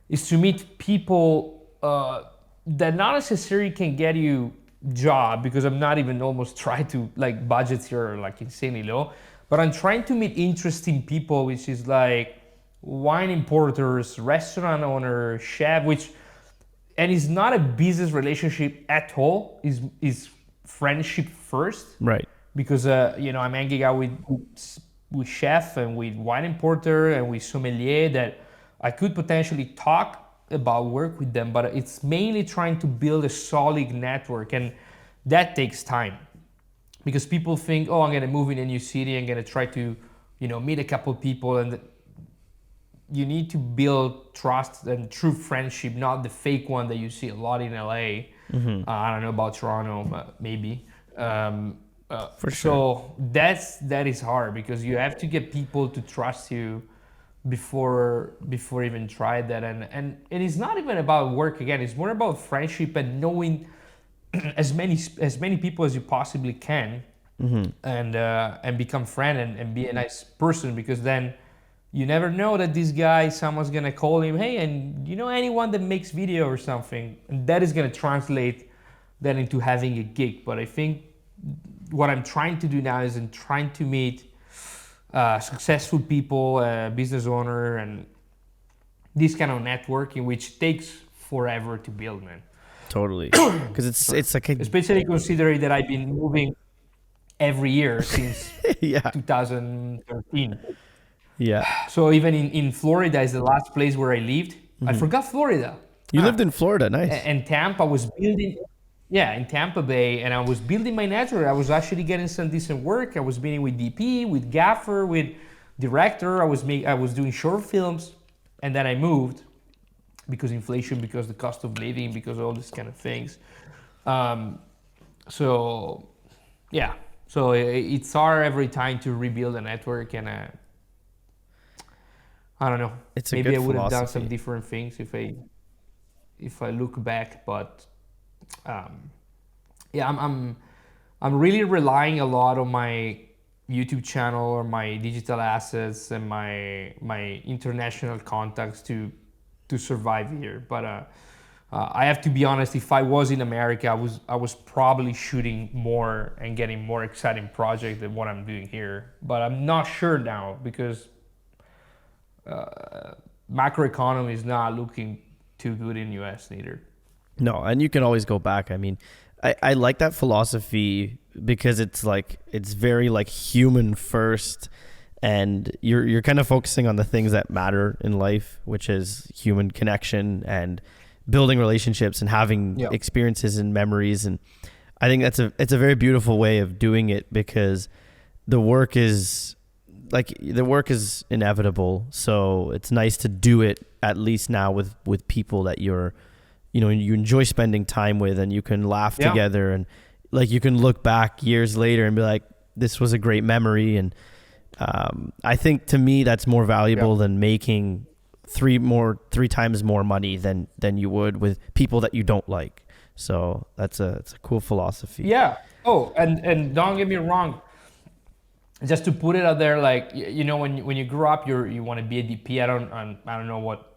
S2: is to meet people that not necessarily can get you job, because I'm not even almost trying to, like, budgets here are like insanely low, but I'm trying to meet interesting people, which is like wine importers, restaurant owners, chef, and it's not a business relationship at all, is friendship first,
S1: Right?
S2: because I'm hanging out with chef and with wine importer and with sommelier that I could potentially talk about work with them, but it's mainly trying to build a solid network, and that takes time, because people think, oh, I'm gonna move in a new city, I'm gonna try to meet a couple people, and you need to build trust and true friendship, not the fake one that you see a lot in LA. I don't know about Toronto, but maybe.
S1: For sure.
S2: So that is hard, because you have to get people to trust you before even try that, and it's not even about work. Again, it's more about friendship and knowing as many people as you possibly can, and become friend and be a nice person, because then you never know that this guy, someone's gonna call him, hey, and anyone that makes video or something, and that is gonna translate that into having a gig. But I think what I'm trying to do now is I'm trying to meet successful people, business owner, and this kind of networking, which takes forever to build, man.
S1: Totally, because it's like
S2: especially considering that I've been moving every year since
S1: yeah.
S2: 2013.
S1: Yeah.
S2: So even in Florida is the last place where I lived. I forgot Florida.
S1: You lived in Florida, nice.
S2: And Tampa was building. Yeah, in Tampa Bay, and I was building my network. I was actually getting some decent work. I was meeting with DP, with gaffer, with director. I was doing short films, and then I moved because inflation, because the cost of living, because all these kind of things. So it's hard every time to rebuild a network, and I don't know.
S1: It's a
S2: maybe
S1: good
S2: I would have done
S1: philosophy.
S2: some different things if I look back, but. I'm really relying a lot on my YouTube channel or my digital assets and my international contacts to survive here. But I have to be honest. If I was in America, I was probably shooting more and getting more exciting projects than what I'm doing here. But I'm not sure now because macroeconomy is not looking too good in US neither.
S1: No, and you can always go back. I mean, I like that philosophy because it's like it's very like human first, and you're kind of focusing on the things that matter in life, which is human connection and building relationships and having experiences and memories. And I think it's a very beautiful way of doing it because the work is inevitable. So it's nice to do it at least now with people that you enjoy spending time with, and you can laugh together, and like you can look back years later and be like, this was a great memory. And I think to me that's more valuable than making three times more money than you would with people that you don't like. So it's a cool philosophy.
S2: Yeah. Oh, and don't get me wrong. Just to put it out there, like when you grow up, you want to be a DP. I don't know what.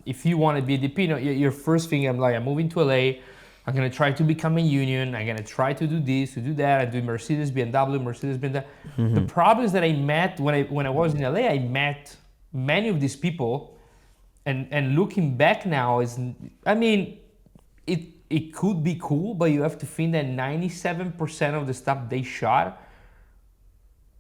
S2: If you want to be a DP, your first thing, I'm moving to LA. I'm gonna try to become a union. I'm gonna try to do this, to do that. I do Mercedes, BMW. Mm-hmm. The problem is that I met when I was in LA. I met many of these people. And looking back now it could be cool, but you have to think that 97% of the stuff they shot,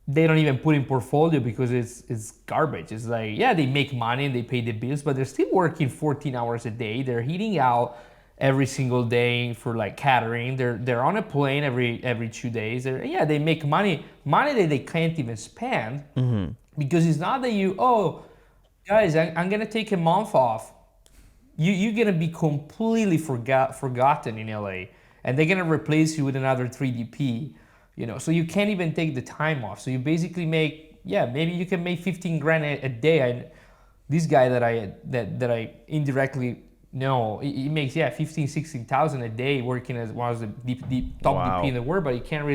S2: they don't even put in portfolio because it's garbage. It's like, they make money and they pay the bills, but they're still working 14 hours a day. They're eating out every single day for like catering. They're on a plane every 2 days. They make money that they can't even spend because it's not that guys, I'm gonna take a month off. You're gonna be completely forgotten in LA, and they're gonna replace you with another 3DP. So you can't even take the time off. So you basically make maybe you can make 15 grand a day. This guy that I indirectly know, he makes 16,000 a day working as one of the top DP in the world, but he can't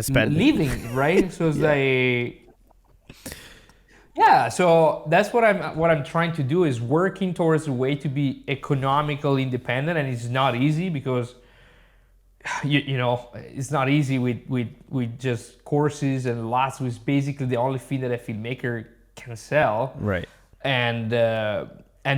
S1: spend
S2: living, right? So it's so that's what I'm trying to do, is working towards a way to be economical independent, and it's not easy because it's not easy with just courses and lots, which is basically the only thing that a filmmaker can sell.
S1: Right.
S2: And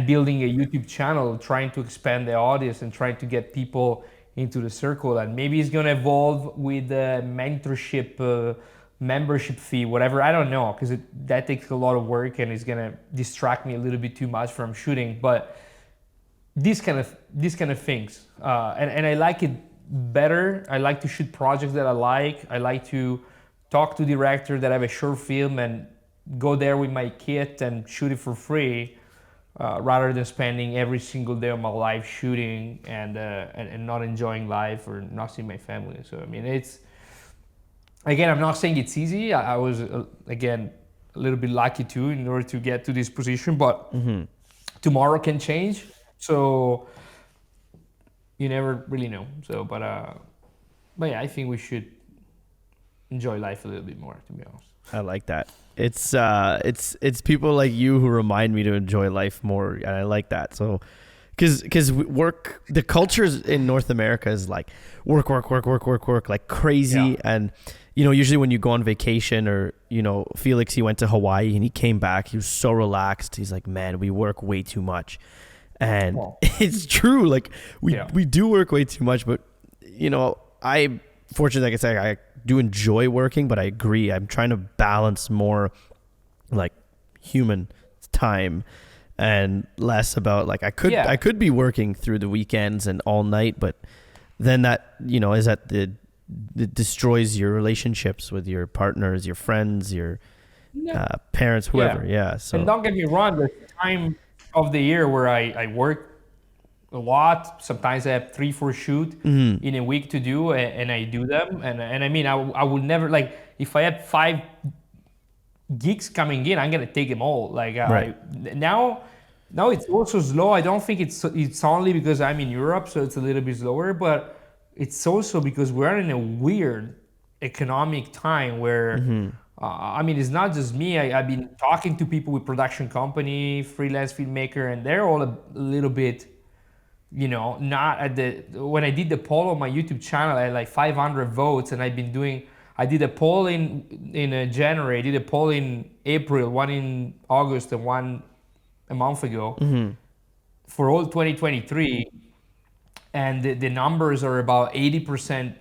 S2: building a YouTube channel, trying to expand the audience and trying to get people into the circle, and maybe it's gonna evolve with a mentorship. Membership fee, whatever, I don't know, because that takes a lot of work and it's gonna distract me a little bit too much from shooting. But these kind of things, and I like it better. I like to shoot projects that I like to talk to directors that have a short film and go there with my kit and shoot it for free, rather than spending every single day of my life shooting and not enjoying life or not seeing my family. So it's, again, I'm not saying it's easy. I was, again, a little bit lucky too in order to get to this position, but tomorrow can change. So you never really know. So, but I think we should enjoy life a little bit more, to be honest.
S1: I like that. It's people like you who remind me to enjoy life more, and I like that. So, because work, the culture in North America is like work like crazy, and usually when you go on vacation, or Felix, he went to Hawaii and he came back, he was so relaxed. He's like, man, we work way too much, and it's true. Like we do work way too much, but I fortunately, like I said, I do enjoy working, but I agree. I'm trying to balance more like human time and less about like I could be working through the weekends and all night, but then that is that it destroys your relationships with your partners, your friends, your parents, whoever. So,
S2: and don't get me wrong, there's time of the year where I work a lot. Sometimes I have 3-4 shoot in a week to do, and I do them. And I would never, like, if I had 5 gigs coming in, I'm gonna take them all. Like now it's also slow. I don't think it's only because I'm in Europe, so it's a little bit slower, but it's also because we're in a weird economic time where it's not just me. I've been talking to people with production company, freelance filmmaker, and they're all a little bit not at when I did the poll on my YouTube channel, I had like 500 votes, and I did a poll in January, I did a poll in April, one in August, and one a month ago for all 2023, and the numbers are about 80%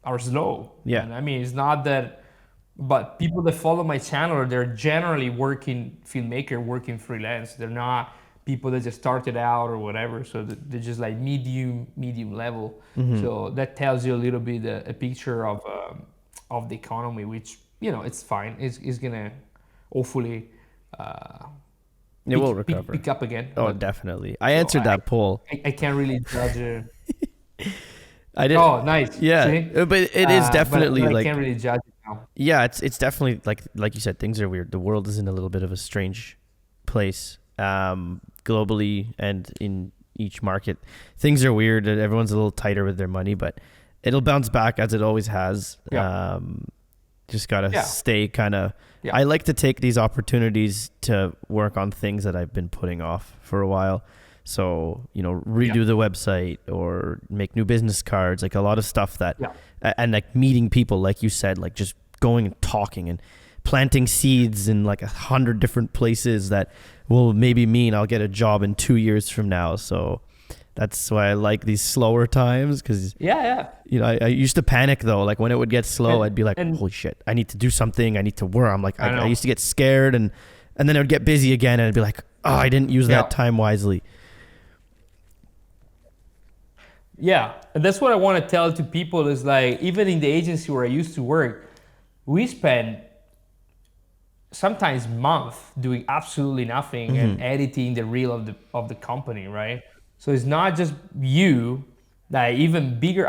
S2: are slow.
S1: Yeah.
S2: And I mean, it's not that, but people that follow my channel, they're generally working working freelance. They're not people that just started out or whatever. So they're just like medium level. So that tells you a little bit a picture of the economy, which, it's fine. It's gonna hopefully
S1: It will recover.
S2: Pick up again.
S1: Oh, definitely. I answered that poll.
S2: I can't really judge.
S1: I did.
S2: Oh, nice.
S1: Yeah,
S2: See?
S1: but it is definitely
S2: but I
S1: like.
S2: can't really judge it now.
S1: Yeah, it's definitely like you said, things are weird. The world is in a little bit of a strange place, globally and in each market. Things are weird. Everyone's a little tighter with their money, but it'll bounce back as it always has.
S2: Yeah.
S1: Just gotta stay kind of.
S2: Yeah.
S1: I like to take these opportunities to work on things that I've been putting off for a while. So, redo the website or make new business cards, like a lot of stuff that, and like meeting people, like you said, like just going and talking and planting seeds in like 100 different places that will maybe mean I'll get a job in 2 years from now. So that's why I like these slower times, because I used to panic though. Like when it would get slow, I'd be like, holy shit, I need to do something. I need to work. I'm like, I used to get scared, and then I would get busy again, and I'd be like, oh, I didn't use that time wisely.
S2: Yeah, and that's what I want to tell to people is like, even in the agency where I used to work, we spend sometimes months doing absolutely nothing and editing the reel of the company, right? So it's not just you, like even bigger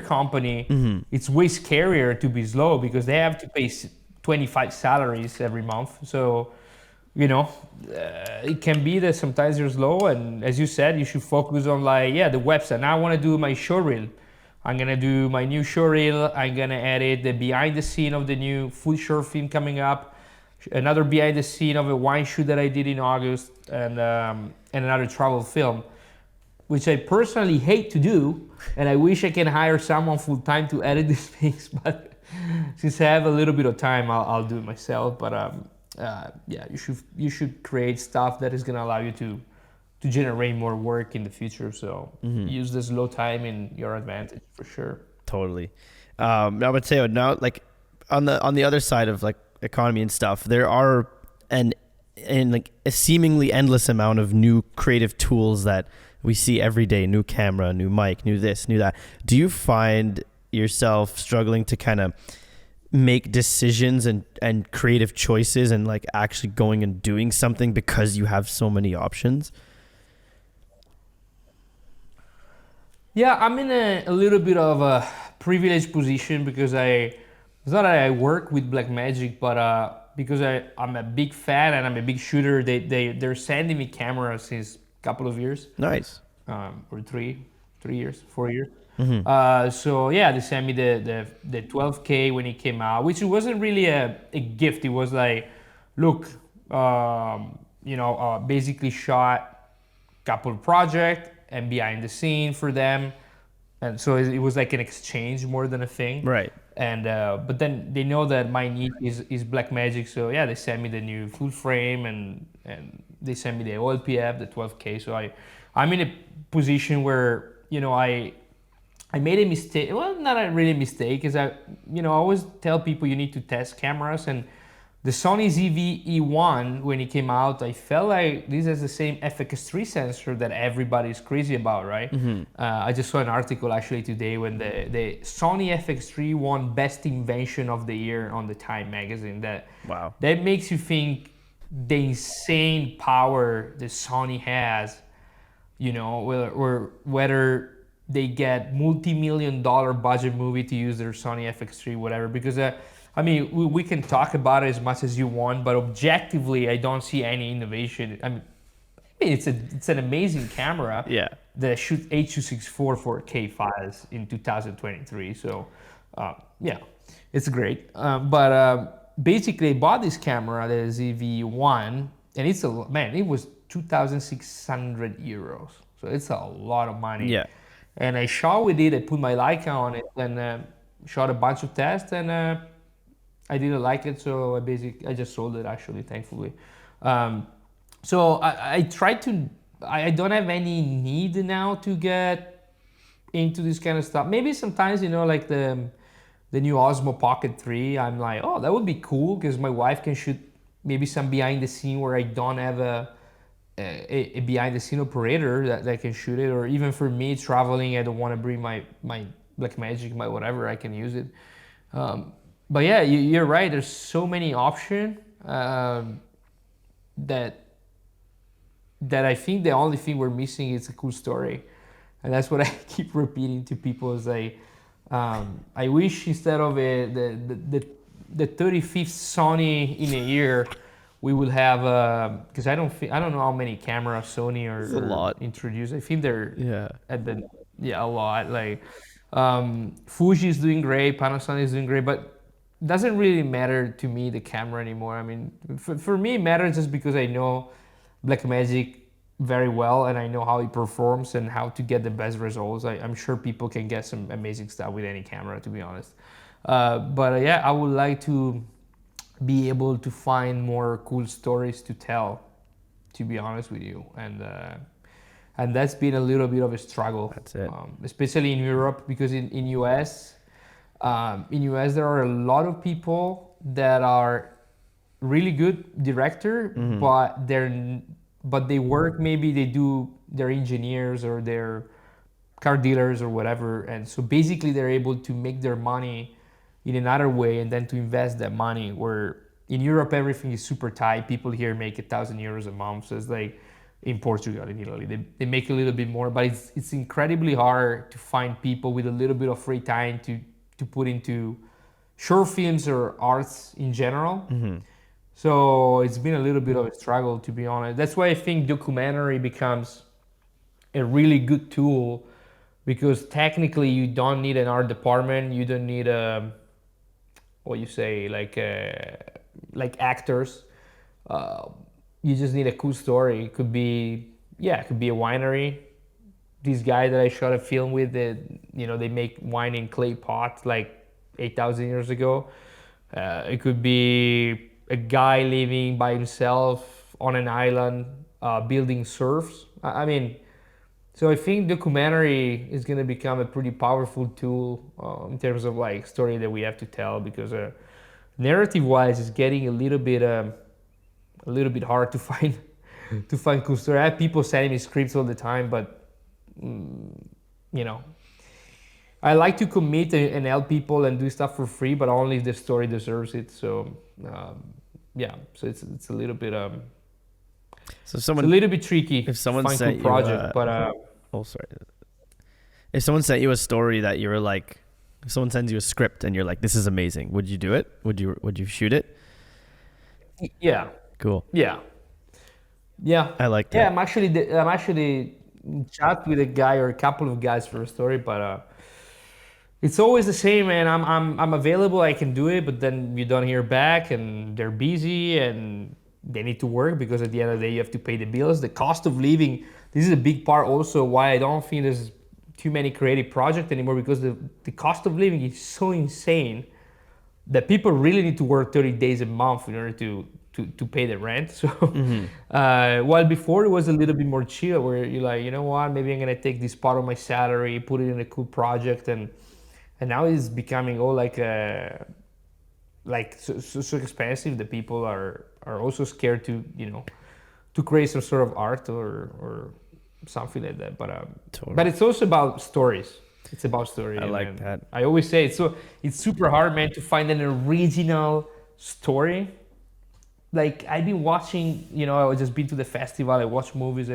S2: company, it's way scarier to be slow because they have to pay 25 salaries every month. So, it can be that sometimes you're slow, and as you said, you should focus on the website. Now I want to do my show reel. I'm gonna do my new show reel. I'm gonna edit the behind the scene of the new full short film coming up, another behind the scene of a wine shoot that I did in August, and another travel film, which I personally hate to do, and I wish I can hire someone full time to edit these things. But since I have a little bit of time, I'll do it myself. But you should create stuff that is gonna allow you to generate more work in the future. So use the slow time in your advantage for sure.
S1: Totally. Now, Matteo, like on the other side of like economy and stuff, there are like a seemingly endless amount of new creative tools that we see every day. New camera, new mic, new this, new that. Do you find yourself struggling to kind of make decisions and creative choices and like actually going and doing something because you have so many options?
S2: Yeah, I'm in a little bit of a privileged position because it's not that I work with Blackmagic, but because I'm a big fan and I'm a big shooter, they're sending me cameras since a couple of years.
S1: Nice.
S2: Or 3 years, 4 years. So yeah, they sent me the 12K when it came out, which wasn't really a gift. It was like, look, basically shot a couple of projects and behind the scene for them, and so it was like an exchange more than a thing. Right. And but then they know that my need is Blackmagic, so yeah, they sent me the new full frame and they sent me the OLPF, the 12K. So I'm in a position where I made a mistake. Well, not a really mistake, is I always tell people you need to test cameras, and the Sony ZV-E1, when it came out, I felt like this is the same FX3 sensor that everybody's crazy about, right? I just saw an article actually today when the Sony FX3 won Best Invention of the Year on the Time magazine. That makes you think the insane power that Sony has, or whether they get multi-million-dollar budget movie to use their Sony FX3, whatever, because we can talk about it as much as you want, but objectively, I don't see any innovation. It's an amazing camera. Yeah. That shoots H.264 4K files in 2023. So, it's great. But basically, I bought this camera, the ZV-1, and it was 2,600 euros. So it's a lot of money.
S1: Yeah.
S2: And I shot with it. I put my Leica on it and shot a bunch of tests, and I didn't like it, so I just sold it actually, thankfully. Um, so I try to. I don't have any need now to get into this kind of stuff. Maybe sometimes, like the new Osmo Pocket 3, I'm like, oh, that would be cool because my wife can shoot maybe some behind the scene where I don't have a behind the scene operator that can shoot it, or even for me traveling, I don't want to bring my Blackmagic, my whatever, I can use it. But yeah, you're right. There's so many options that I think the only thing we're missing is a cool story, and that's what I keep repeating to people. Is like, I wish instead of the 35th Sony in a year, we will have because I don't know how many cameras Sony are introduced. I think they're a lot. Like Fuji is doing great, Panasonic is doing great, but doesn't really matter to me the camera anymore. I mean, for me it matters just because I know Blackmagic very well and I know how it performs and how to get the best results. I'm sure people can get some amazing stuff with any camera, to be honest. But yeah, I would like to be able to find more cool stories to tell, to be honest with you, and that's been a little bit of a struggle.
S1: That's it.
S2: Especially in Europe, because in US there are a lot of people that are really good director, but they work, maybe they're engineers or they're car dealers or whatever, and so basically they're able to make their money in another way and then to invest that money, where in Europe everything is super tight. People here make €1,000 a month, so it's like in Portugal, in Italy, they make a little bit more, but it's incredibly hard to find people with a little bit of free time to put into short films or arts in general. So it's been a little bit of a struggle, to be honest. That's why I think documentary becomes a really good tool, because technically you don't need an art department, you don't need like actors. You just need a cool story. It could be a winery. This guy that I shot a film with, they make wine in clay pots like 8,000 years ago. It could be a guy living by himself on an island, building surfs. I mean, so I think documentary is going to become a pretty powerful tool in terms of like story that we have to tell, because narrative-wise, it's getting a little bit hard to find cool story. I have people sending me scripts all the time, but I like to commit and help people and do stuff for free, but only if the story deserves it. So so it's a little bit it's a little bit tricky.
S1: If someone
S2: to find
S1: sent
S2: cool
S1: you
S2: project, but
S1: if someone sent you a story that you were like, if someone sends you a script and you're like, this is amazing, would you do it? Would you shoot it?
S2: Yeah.
S1: Cool.
S2: Yeah.
S1: I like that.
S2: Yeah, I'm actually chat with a guy or a couple of guys for a story, but it's always the same, man. I'm available, I can do it, but then you don't hear back, and they're busy and they need to work, because at the end of the day you have to pay the bills. The cost of living, this is a big part also why I don't think there's too many creative projects anymore, because the cost of living is so insane that people really need to work 30 days a month in order to pay the rent. So while before it was a little bit more chill, where you're like, you know what, maybe I'm gonna take this part of my salary, put it in a cool project, and now it's becoming all like so expensive that people are also scared to create some sort of art or something like that. But
S1: Totally.
S2: but it's also about stories. It's about story.
S1: I like that.
S2: I always say it's super hard, man, to find an original story. Like I've been watching, I just been to the festival, I watch movies,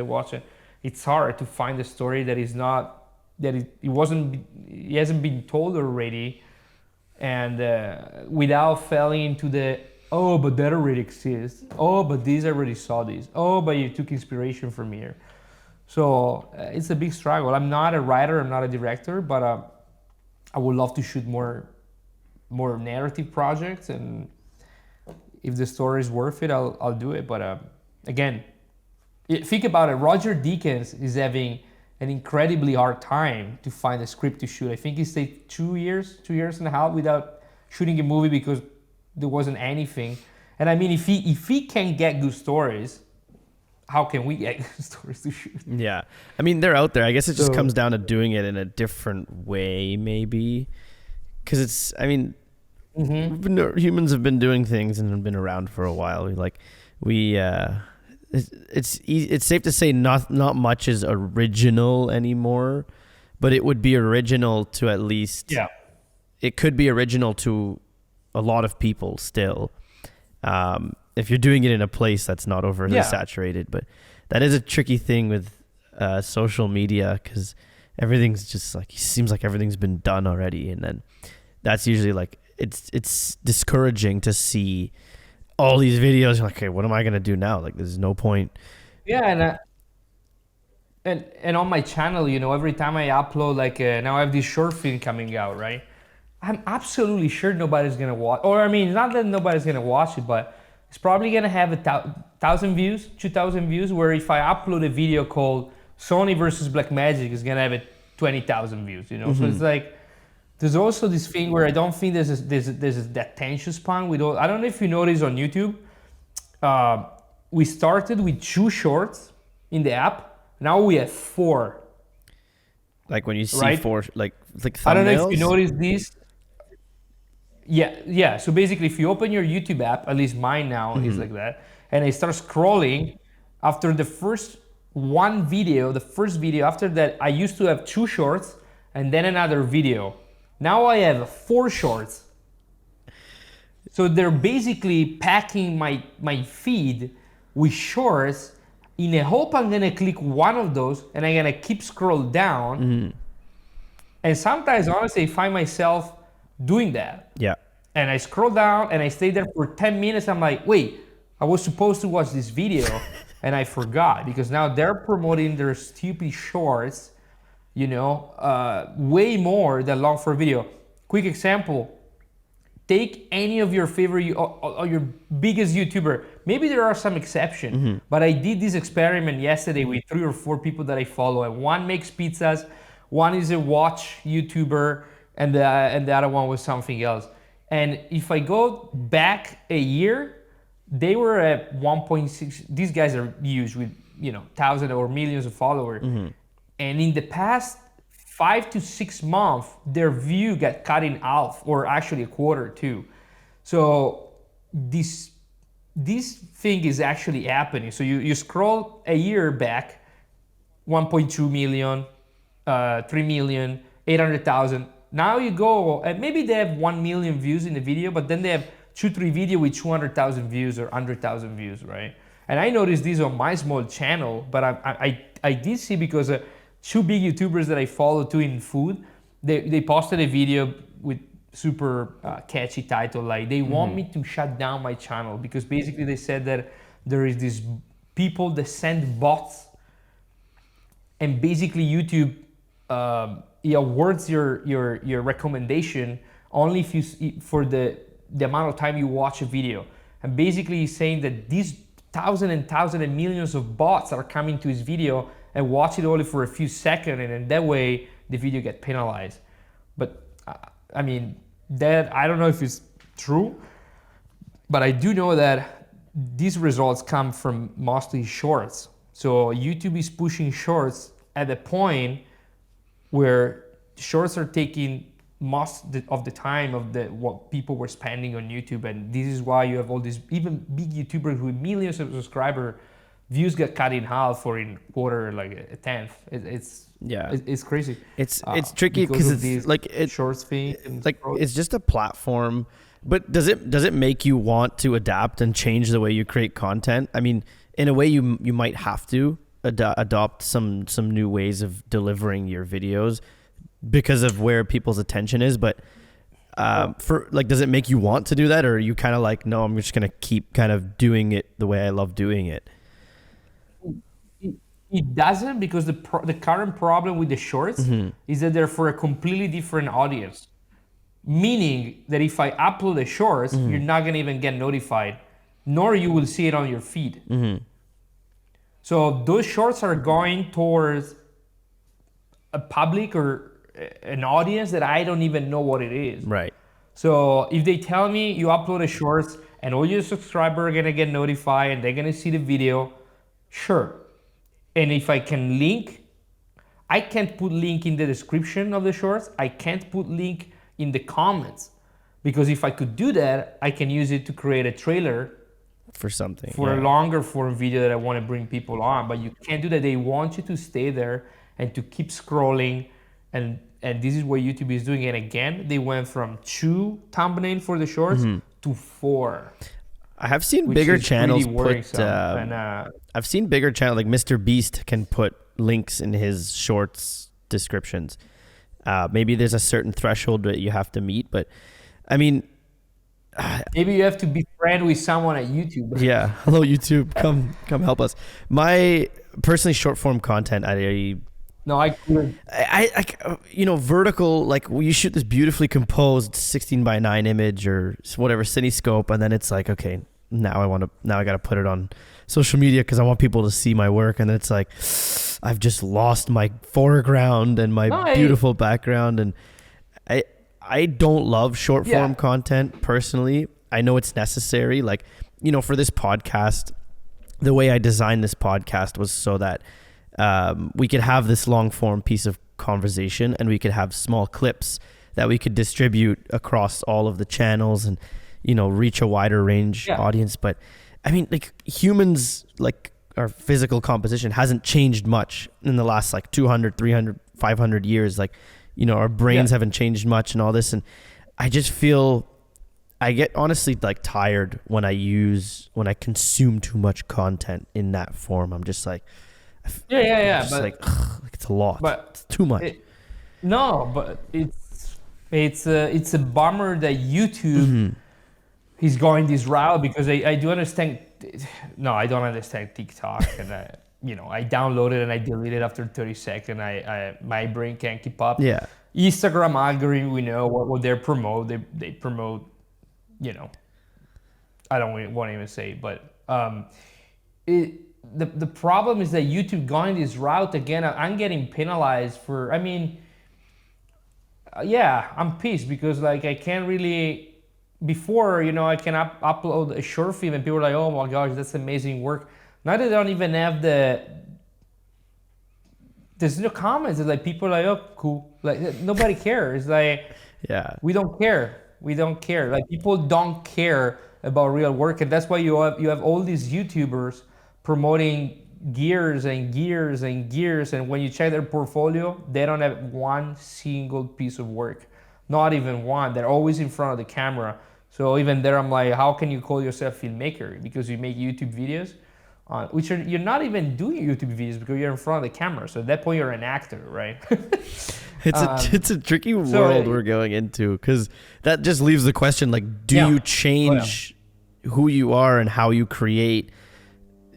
S2: it's hard to find a story that is not, it hasn't been told already, and without falling into but that already exists, but these already saw this, but you took inspiration from here. So it's a big struggle. I'm not a writer, I'm not a director, but I would love to shoot more narrative projects, and if the story is worth it, I'll do it. But again, think about it. Roger Deakins is having an incredibly hard time to find a script to shoot. I think he stayed 2 years and a half without shooting a movie because there wasn't anything. And I mean, if he can get good stories, how can we get good stories to shoot?
S1: Yeah. I mean, they're out there. I guess it just
S2: So-
S1: comes down to doing it in a different way, maybe. Because it's, I mean, humans have been doing things and have been around for a while. It's safe to say not much is original anymore, but it would be original to at least, it could be original to a lot of people still. If you're doing it in a place that's not overly saturated, but that is a tricky thing with social media, because everything's just like, it seems like everything's been done already, and then that's usually like it's discouraging to see all these videos. You're like, okay, what am I gonna do now? Like, there's no point.
S2: Yeah, and on my channel, every time I upload, like now I have this short film coming out, right? I'm absolutely sure nobody's gonna watch, or I mean, not that nobody's gonna watch it, but it's probably gonna have 1,000 views, 2,000 views. Where if I upload a video called Sony versus Blackmagic, it's gonna have 20,000 views. So it's like there's also this thing where I don't think there's that attention span. I don't know if you notice on YouTube. We started with 2 shorts in the app. Now we have 4.
S1: Like when you see
S2: Right?
S1: 4, like thumbnails.
S2: I don't know if you notice this. Yeah. So basically, if you open your YouTube app, at least mine now is like that, and I start scrolling, after the first video, after that, I used to have 2 shorts and then another video. Now I have 4 shorts. So they're basically packing my feed with shorts in a hope I'm gonna click one of those and I'm gonna keep scroll down. And sometimes, honestly, I find myself doing that.
S1: Yeah.
S2: And I scroll down and I stay there for 10 minutes. I'm like, wait, I was supposed to watch this video and I forgot, because now they're promoting their stupid shorts, way more than long form video. Quick example. Take any of your favorite or your biggest YouTuber. Maybe there are some exceptions, but I did this experiment yesterday with 3 or 4 people that I follow, and one makes pizzas, one is a watch YouTuber, and the other one was something else. And if I go back a year, they were at 1.6. These guys are huge with thousands or millions of followers, and in the past 5 to 6 months, their view got cut in half, or actually a quarter too. So this thing is actually happening. So you scroll a year back, 1.2 million, 3 million, 800,000. Now you go, and maybe they have 1 million views in the video, but then they have 2-3 video with 200,000 views or 100,000 views, right? And I noticed this on my small channel, but I did see, because 2 big YouTubers that I follow too in food, they posted a video with super catchy title, like they want me to shut down my channel, because basically they said that there is these people that send bots, and basically YouTube awards your recommendation only if you for the amount of time you watch a video. And basically he's saying that these thousands and millions of bots are coming to his video and watch it only for a few seconds, and in that way the video get penalized. But I mean, that I don't know if it's true, but I do know that these results come from mostly shorts. So YouTube is pushing shorts at a point where shorts are taking most of the time of what people were spending on YouTube, and this is why you have all these even big YouTubers with millions of subscribers, views get cut in half or in quarter, like a tenth. It's crazy.
S1: It's tricky because it's like
S2: shorts thing.
S1: It's just a platform. But does it make you want to adapt and change the way you create content? I mean, in a way, you might have to adopt some new ways of delivering your videos because of where people's attention is. But does it make you want to do that, or are you kind of like, no, I'm just gonna keep kind of doing it the way I love doing it?
S2: It doesn't, because the current problem with the shorts is that they're for a completely different audience. Meaning that if I upload the shorts, you're not gonna even get notified, nor you will see it on your feed. So those shorts are going towards a public or an audience that I don't even know what it is.
S1: Right.
S2: So if they tell me you upload a shorts and all your subscribers are gonna get notified and they're gonna see the video, sure. And if I can link, I can't put link in the description of the shorts. I can't put link in the comments, because if I could do that, I can use it to create a trailer
S1: For something.
S2: for a longer form video that I want to bring people on. But you can't do that. They want you to stay there and to keep scrolling, and this is what YouTube is doing. And again, they went from 2 thumbnail for the shorts to 4.
S1: I have seen bigger channels put.
S2: And,
S1: I've seen bigger channels like Mr. Beast can put links in his shorts descriptions. Maybe there's a certain threshold that you have to meet, but I mean,
S2: maybe you have to be friend with someone at YouTube.
S1: yeah. Hello, YouTube. Come help us. My personally short form content,
S2: No, I couldn't.
S1: Vertical, like you shoot this beautifully composed 16:9 image or whatever CineScope, and then it's like, okay, now I got to put it on social media because I want people to see my work, and then it's like, I've just lost my foreground and my beautiful background, and I don't love short form content personally. I know it's necessary, like, for this podcast, the way I designed this podcast was so that we could have this long form piece of conversation, and we could have small clips that we could distribute across all of the channels and, reach a wider range audience. But I mean, like, humans, like, our physical composition hasn't changed much in the last like 200, 300, 500 years. Like, our brains haven't changed much and all this. And I just feel, I get honestly like tired when I consume too much content in that form. I'm just like,
S2: But
S1: like, it's a lot.
S2: But
S1: it's too much.
S2: But it's a bummer that YouTube is going this route, because I do understand. No, I don't understand TikTok, and I download it and I delete it after 30 seconds. My brain can't keep up.
S1: Yeah.
S2: Instagram algorithm, we know what they promote. They promote, I don't want to even say, but the problem is that YouTube going this route again. I'm getting penalized for. I mean, I'm pissed because like I can't really. Before, I can upload a short film and people are like, oh my gosh, that's amazing work. Now they don't even have there's no comments. It's like people are like, oh, cool. Like nobody cares. It's like, we don't care. Like people don't care about real work, and that's why you have all these YouTubers promoting gears and gears and gears, and when you check their portfolio, they don't have one single piece of work, not even one. They're always in front of the camera. So even there, I'm like, how can you call yourself filmmaker? Because you make YouTube videos, you're not even doing YouTube videos because you're in front of the camera. So at that point, you're an actor, right?
S1: It's a tricky world we're going into, because that just leaves the question, like, do you change who you are and how you create?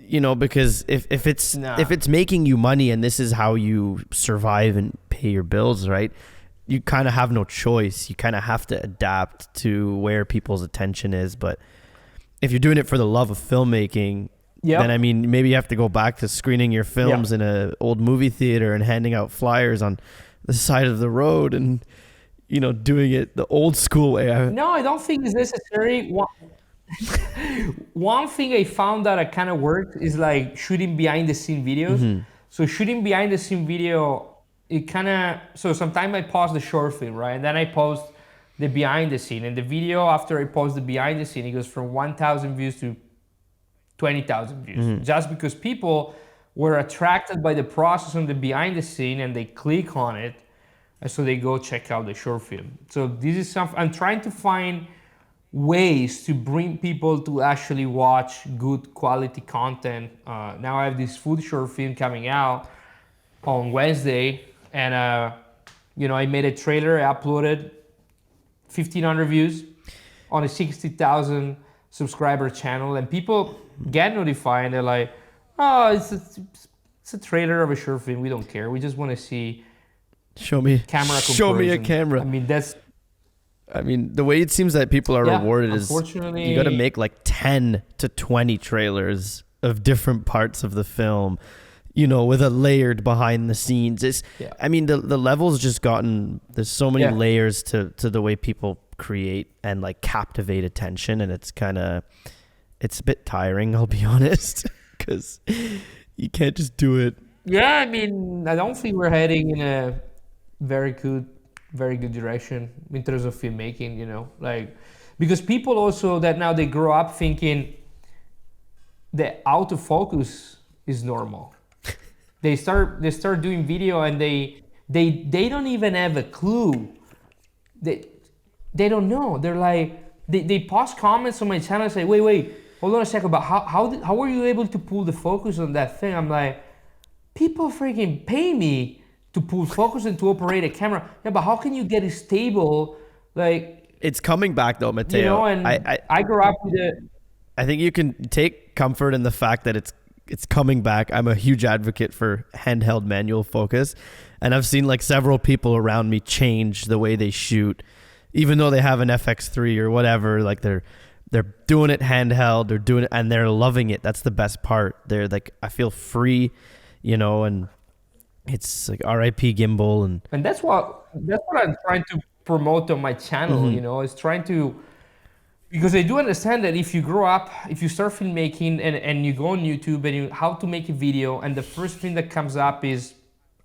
S1: Because if it's making you money and this is how you survive and pay your bills, right? You kind of have no choice. You kind of have to adapt to where people's attention is. But if you're doing it for the love of filmmaking, then I mean, maybe you have to go back to screening your films in an old movie theater and handing out flyers on the side of the road and, doing it the old school way.
S2: No, I don't think it's necessary. One thing I found that kind of worked is like shooting behind the scene videos. So shooting behind the scene video, so sometimes I pause the short film, right? And then I post the behind the scene. And the video, after I post the behind the scene, it goes from 1,000 views to 20,000 views. Just because people were attracted by the process on the behind the scene and they click on it. And so they go check out the short film. So this is something, I'm trying to find ways to bring people to actually watch good quality content. Now I have this food short film coming out on Wednesday. And, I made a trailer, I uploaded 1,500 views on a 60,000 subscriber channel, and people get notified and they're like, oh, it's a trailer of a short film. We don't care. We just want to see camera comparison.
S1: Show me a camera.
S2: I mean,
S1: the way it seems that people are rewarded is
S2: you
S1: got to make like 10 to 20 trailers of different parts of the film. with a layered behind the scenes. I mean, the level's just gotten, there's so many layers to the way people create and like captivate attention, and it's a bit tiring, I'll be honest, because you can't just do it.
S2: Yeah, I mean, I don't think we're heading in a very good direction in terms of filmmaking, like, because people also that now they grow up thinking that autofocus is normal. They start doing video and they don't even have a clue. They don't know. They're like, they post comments on my channel and say, wait, hold on a second, but how were you able to pull the focus on that thing? I'm like, people freaking pay me to pull focus and to operate a camera. Yeah, but how can you get it stable? Like,
S1: it's coming back though, Matteo.
S2: And I grew up with it.
S1: I think you can take comfort in the fact that it's coming back. I'm a huge advocate for handheld manual focus, and I've seen like several people around me change the way they shoot, even though they have an FX3 or whatever. Like they're doing it handheld, they're doing it and they're loving it. That's the best part. They're like, I feel free, and it's like RIP gimbal,
S2: and that's what I'm trying to promote on my channel. Is trying to, because I do understand that if you grow up, if you start filmmaking and you go on YouTube and how to make a video, and the first thing that comes up is,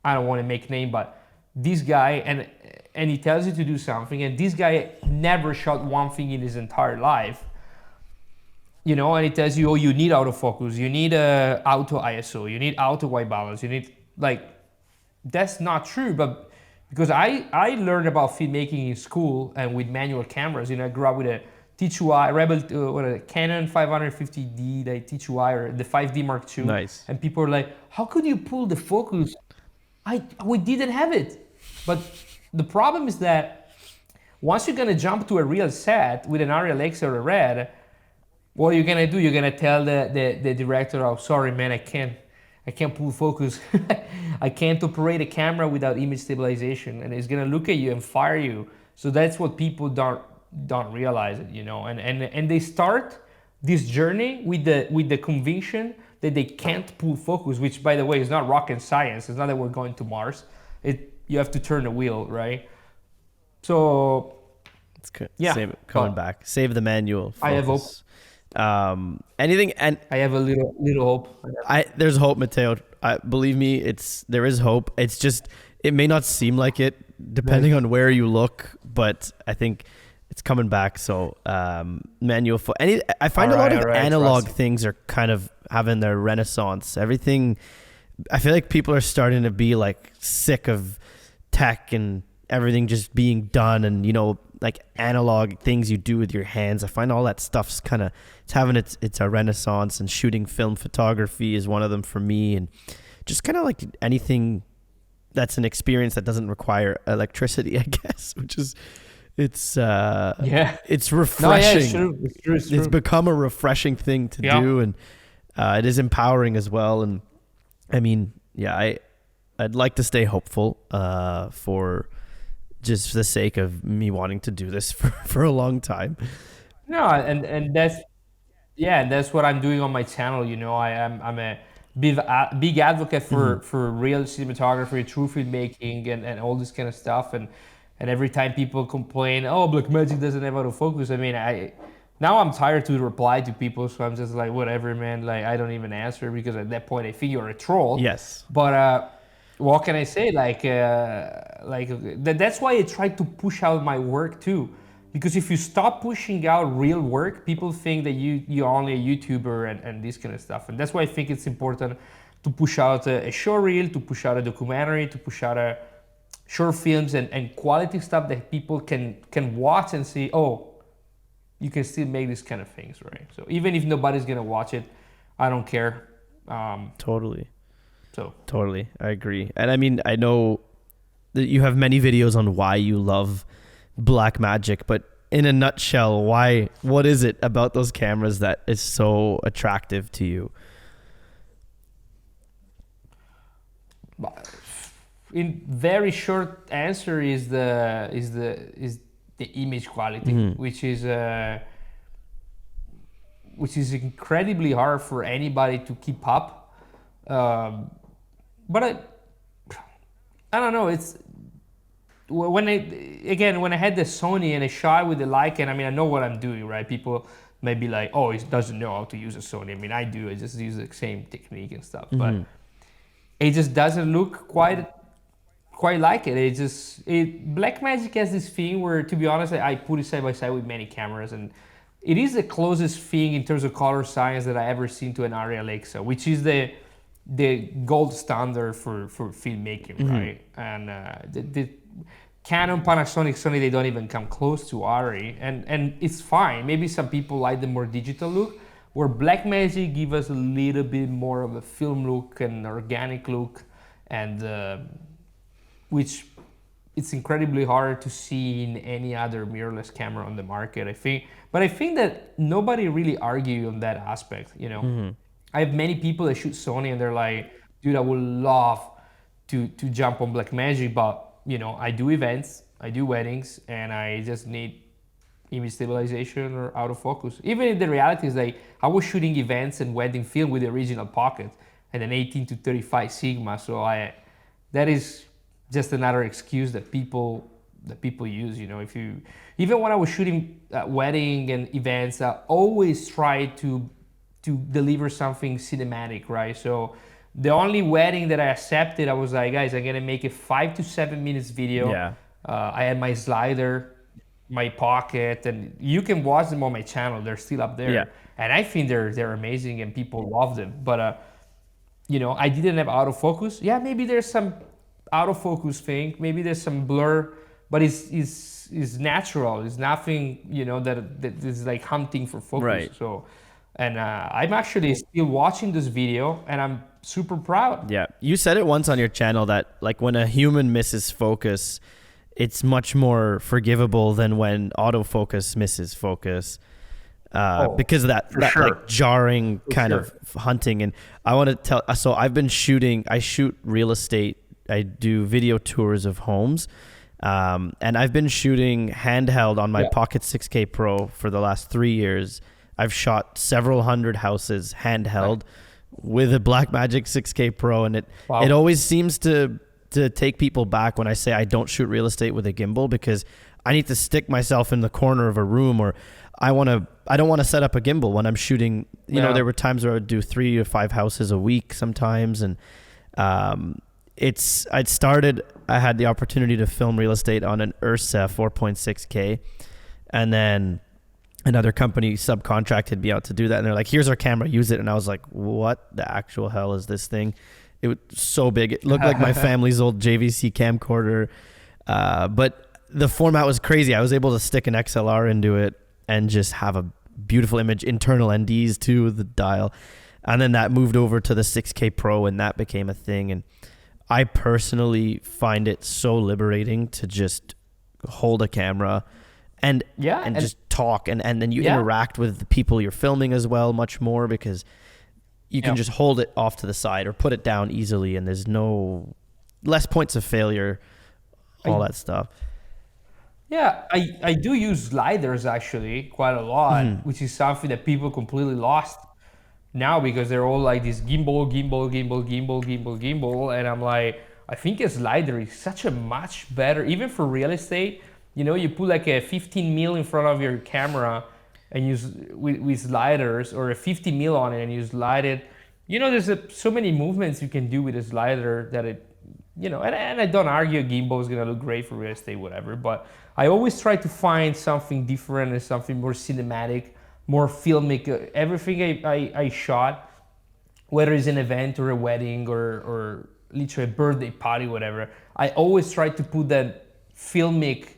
S2: I don't want to make name, but this guy, and he tells you to do something, and this guy never shot one thing in his entire life, and he tells you, oh, you need autofocus, you need auto ISO, you need auto white balance, you need, like, that's not true. But because I learned about filmmaking in school and with manual cameras, I grew up with a T2i a Canon 550D, the T2i, or the 5D Mark II.
S1: Nice.
S2: And people are like, how could you pull the focus? We didn't have it. But the problem is that once you're gonna jump to a real set with an Arial X or a Red, what are you gonna do? You're gonna tell the director, oh, sorry man, I can't pull focus. I can't operate a camera without image stabilization, and it's gonna look at you and fire you. So that's what people don't realize it, and they start this journey with the conviction that they can't pull focus, which, by the way, is not rocket science. It's not that we're going to Mars. You have to turn the wheel, right? So
S1: it's good. Yeah, coming back. Save the manual focus.
S2: I have hope.
S1: Anything, and
S2: I have a little hope.
S1: There's hope, Matteo. Believe me, there is hope. It's just, it may not seem like it depending on where you look, but I think it's coming back. So manual. I find a lot of analog things are kind of having their renaissance. Everything. I feel like people are starting to be like sick of tech and everything just being done, and like analog things you do with your hands. I find all that stuff's kind of, it's having it's a renaissance, and shooting film photography is one of them for me, and just kind of like anything that's an experience that doesn't require electricity, I guess, which is, it's refreshing.
S2: No, yeah, it's true.
S1: It's become a refreshing thing to do, and it is empowering as well. And I mean, I'd like to stay hopeful for just the sake of me wanting to do this for a long time.
S2: No, and that's what I'm doing on my channel. I'm a big advocate for real cinematography, true filmmaking, and all this kind of stuff. And every time people complain, oh, Blackmagic doesn't have autofocus, I mean, now I'm tired to reply to people, so I'm just like, whatever, man. Like, I don't even answer, because at that point I think you're a troll.
S1: Yes.
S2: But what can I say? That's why I try to push out my work too, because if you stop pushing out real work, people think that you're only a YouTuber and this kind of stuff. And that's why I think it's important to push out a short reel, to push out a documentary, to push out short films and quality stuff that people can watch and see, oh, you can still make these kind of things, right? So even if nobody's gonna watch it, I don't care.
S1: Totally.
S2: So
S1: totally, I agree. And I mean, I know that you have many videos on why you love Blackmagic, but in a nutshell, what is it about those cameras that is so attractive to you?
S2: In very short answer is the image quality, which is incredibly hard for anybody to keep up. but I don't know. It's when I had the Sony and I shot with the Leica. I mean, I know what I'm doing, right? People may be like, oh, he doesn't know how to use a Sony. I mean, I do. I just use the same technique and stuff, but it just doesn't look quite like it. Blackmagic has this thing where, to be honest, I put it side by side with many cameras, and it is the closest thing in terms of color science that I ever seen to an Arri Alexa, which is the gold standard for filmmaking, right? And the Canon, Panasonic, Sony, they don't even come close to Arri, and it's fine. Maybe some people like the more digital look, where Blackmagic give us a little bit more of a film look and organic look, and which it's incredibly hard to see in any other mirrorless camera on the market, I think. But I think that nobody really argue on that aspect, you know. I have many people that shoot Sony and they're like, dude, I would love to jump on Blackmagic, but you know, I do events, I do weddings, and I just need image stabilization or autofocus. Even the reality is like, I was shooting events and wedding film with the original pocket and an 18 to 35 Sigma, so that is just another excuse that people use. You know, even when I was shooting wedding and events, I always try to deliver something cinematic, right? So the only wedding that I accepted, I was like, guys, I'm gonna make a 5 to 7 minutes video.
S1: Yeah.
S2: I had my slider, my pocket, and you can watch them on my channel. They're still up there.
S1: Yeah.
S2: And I think they're amazing and people love them. But you know, I didn't have autofocus. Yeah, maybe there's some autofocus thing. Maybe there's some blur, but it's natural. It's nothing, you know, that is like hunting for focus.
S1: Right.
S2: So, and I'm actually still watching this video, and I'm super proud.
S1: Yeah. You said it once on your channel that like when a human misses focus, it's much more forgivable than when autofocus misses focus. Because of that
S2: sure.
S1: like jarring kind of hunting. And I want to tell, so I've been I shoot real estate. I do video tours of homes. And I've been shooting handheld on my Pocket 6K Pro for the last 3 years. I've shot several hundred houses handheld with a Blackmagic 6K Pro. And it always seems to take people back when I say I don't shoot real estate with a gimbal, because I need to stick myself in the corner of a room, or I don't want to set up a gimbal when I'm shooting. You know, there were times where I would do 3 to 5 houses a week sometimes. And I had the opportunity to film real estate on an Ursa 4.6K, and then another company subcontracted me out to do that. And they're like, here's our camera, use it. And I was like, what the actual hell is this thing? It was so big. It looked like my family's old JVC camcorder. But the format was crazy. I was able to stick an XLR into it and just have a beautiful image, internal NDs to the dial. And then that moved over to the 6K Pro, and that became a thing. And I personally find it so liberating to just hold a camera and just talk. And then you interact with the people you're filming as well much more, because you can just hold it off to the side or put it down easily, and there's less points of failure, all that stuff.
S2: Yeah, I do use sliders actually quite a lot, which is something that people completely lost now, because they're all like this gimbal, and I'm like, I think a slider is such a much better, even for real estate. You know, you put like a 15 mil in front of your camera and use with sliders, or a 50 mil on it and you slide it. You know, there's so many movements you can do with a slider that it, you know, and I don't argue a gimbal is gonna look great for real estate, whatever, but I always try to find something different and something more cinematic, more filmic. Everything I shot, whether it's an event or a wedding or literally a birthday party, whatever, I always try to put that filmic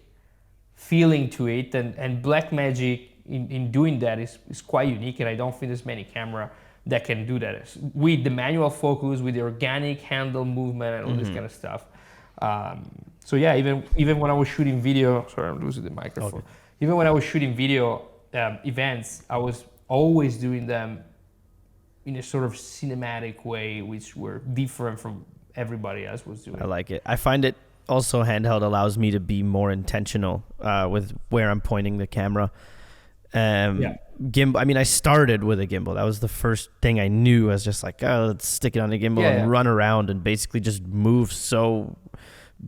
S2: feeling to it, and Blackmagic in doing that is quite unique, and I don't think there's many camera that can do that with the manual focus, with the organic handle movement and all this kind of stuff. So yeah, even when I was shooting video, sorry, I'm losing the microphone. Okay. Even when I was shooting video events, I was always doing them in a sort of cinematic way, which were different from everybody else was doing.
S1: I like it. I find it also handheld allows me to be more intentional with where I'm pointing the camera.
S2: Yeah.
S1: Gimbal. I mean, I started with a gimbal. That was the first thing I knew. I was just like, oh, let's stick it on a gimbal and run around and basically just move. So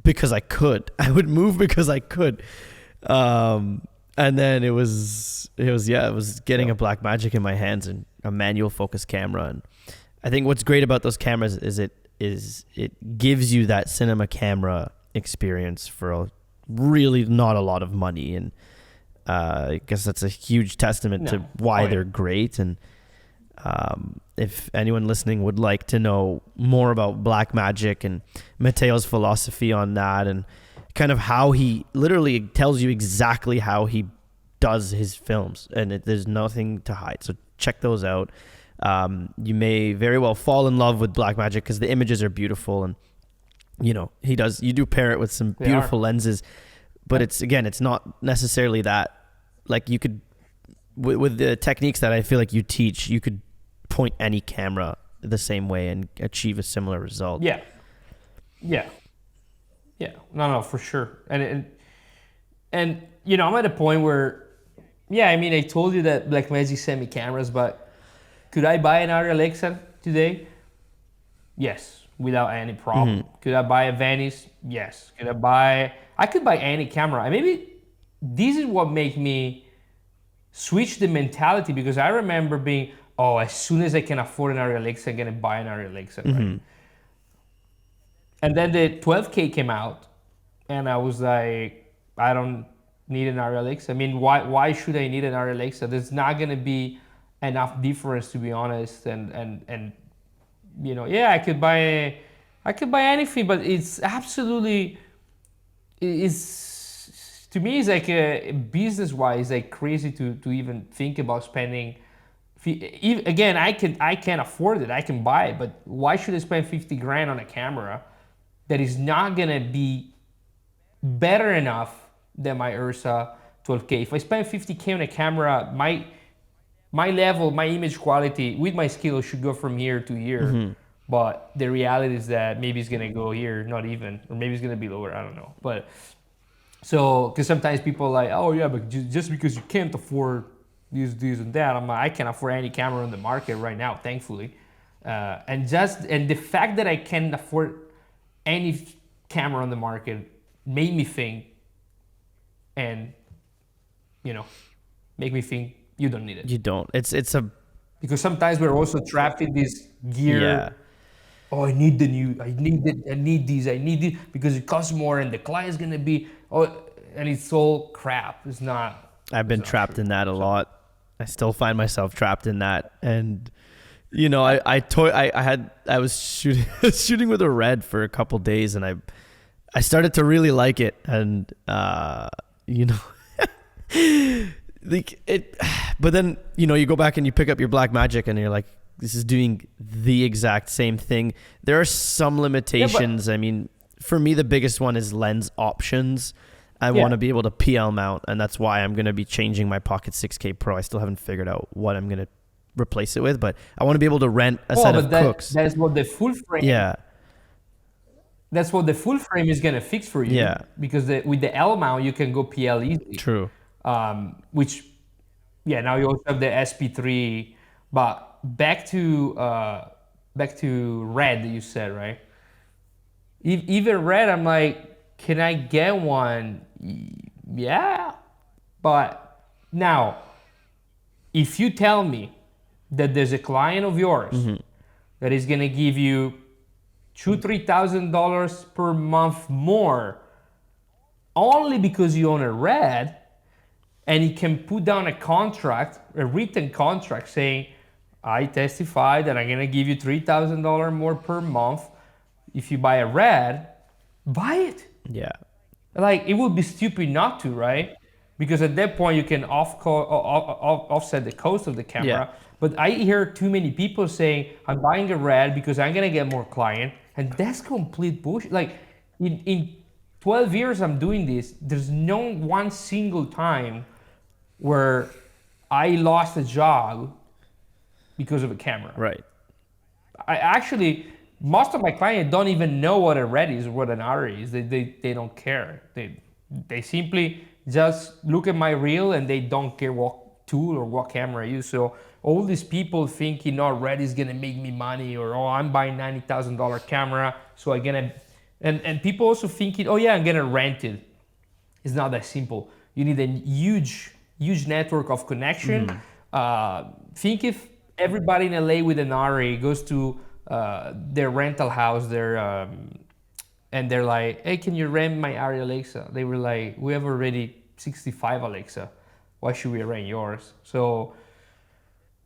S1: because I could, I would move because I could. And then it was getting a Blackmagic in my hands and a manual focus camera. And I think what's great about those cameras is it gives you that cinema camera experience for really not a lot of money. And I guess that's a huge testament to why they're great. And if anyone listening would like to know more about Blackmagic and Matteo's philosophy on that, and kind of how he literally tells you exactly how he does his films, and there's nothing to hide. So check those out. You may very well fall in love with Blackmagic because the images are beautiful, and you do pair it with some beautiful lenses. But it's not necessarily that, like, you could, with the techniques that I feel like you teach, you could point any camera the same way and achieve a similar result.
S2: Yeah. No, for sure. And I'm at a point where, I told you that Blackmagic sent me cameras, but could I buy an Alexa today? Yes, without any problem. Mm-hmm. Could I buy a Venice? Yes. I could buy any camera. And maybe this is what made me switch the mentality, because I remember being, as soon as I can afford an Alexa, I'm going to buy an Alexa. Mm-hmm. Right? And then the 12K came out, and I was like, I don't need an Alexa. I mean, why should I need an Alexa? There's not going to be enough difference, to be honest. And I could buy anything, but it's absolutely, to me, it's like business-wise, like crazy to even think about spending. Again, I can't afford it. I can buy it, but why should I spend 50 grand on a camera that is not gonna be better enough than my Ursa 12K? If I spend 50K on a camera, my level, my image quality with my skill should go from year to year. Mm-hmm. But the reality is that maybe it's gonna go here, not even, or maybe it's gonna be lower. I don't know. But so, because sometimes people are like, but just because you can't afford this and that, I'm like, I can't afford any camera on the market right now, thankfully. And the fact that I can't afford any camera on the market made me think, and make me think you don't need it.
S1: You don't.
S2: Because sometimes we're also trapped in this gear. Yeah. I need this, because it costs more, and the client's gonna be, and it's all crap. It's not.
S1: I've been trapped in that a lot. I still find myself trapped in that, and I was shooting with a Red for a couple days, and I started to really like it, and like it, but then you go back and you pick up your Blackmagic, and you're like, this is doing the exact same thing. There are some limitations. I mean, for me, the biggest one is lens options. I want to be able to PL mount, and that's why I'm going to be changing my Pocket 6K Pro. I still haven't figured out what I'm going to replace it with, but I want to be able to rent a set of Cooks.
S2: That's what the full frame.
S1: Yeah.
S2: That's what the full frame is going to fix for you.
S1: Yeah.
S2: Because with the L mount, you can go PL easily.
S1: True.
S2: Which, now you also have the SP3, but back to Red, you said, right? Even Red, I'm like, can I get one? Yeah. But now, if you tell me that there's a client of yours that is gonna give you $2,000-$3,000 per month more only because you own a Red, and he can put down a written contract saying, I testify that I'm gonna give you $3,000 more per month if you buy a Red, buy it.
S1: Yeah.
S2: Like, it would be stupid not to, right? Because at that point you can offset the cost of the camera. Yeah. But I hear too many people saying, I'm buying a Red because I'm gonna get more client, and that's complete bullshit. Like, in 12 years I'm doing this, there's no one single time where I lost a job because of a camera.
S1: Right.
S2: I actually, most of my clients don't even know what a Red is or what an R is. They don't care. They simply just look at my reel, and they don't care what tool or what camera I use. So all these people thinking, oh, Red is gonna make me money, or oh, I'm buying $90,000 camera, so I'm gonna, and people also thinking, oh yeah, I'm gonna rent it. It's not that simple. You need a huge network of connection. Think if everybody in LA with an RA goes to their rental house, and they're like, hey, can you rent my RA Alexa? They were like, we have already 65 Alexa. Why should we rent yours? So,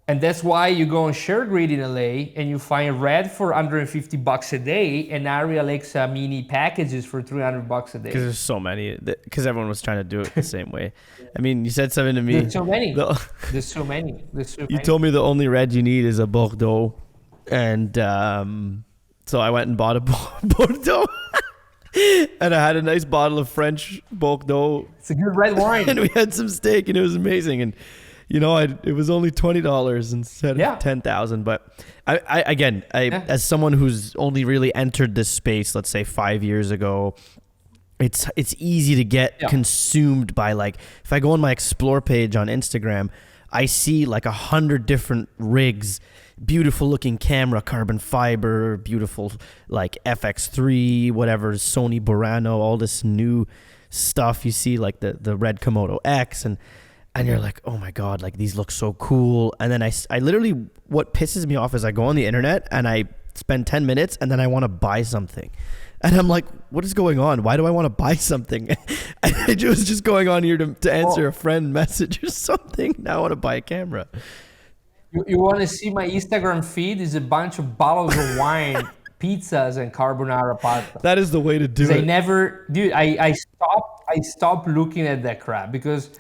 S2: and that's why you go on ShareGrid in LA and you find Red for $150 a day and Ari Alexa mini packages for $300 a day.
S1: Because there's so many. Because everyone was trying to do it the same way. I mean, you said something to me.
S2: There's so many. There's so many.
S1: You told me the only red you need is a Bordeaux, and so I went and bought a Bordeaux. And I had a nice bottle of French Bordeaux.
S2: It's a good red wine.
S1: And we had some steak, and it was amazing. And you know, it was only $20 instead of $10,000. But I as someone who's only really entered this space, let's say 5 years ago, it's easy to get consumed by, like, if I go on my explore page on Instagram, I see like 100 different rigs, beautiful looking camera, carbon fiber, beautiful like FX3, whatever, Sony Burano, all this new stuff. You see like the Red Komodo X, and you're like, oh my God, like these look so cool. And then I literally, what pisses me off is I go on the internet and I spend 10 minutes and then I want to buy something. And I'm like, what is going on? Why do I want to buy something? I was just going on here to answer a friend message or something. Now I want to buy a camera.
S2: You want to see my Instagram feed? Is a bunch of bottles of wine, pizzas, and carbonara pasta.
S1: That is the way to do it.
S2: I stopped looking at that crap because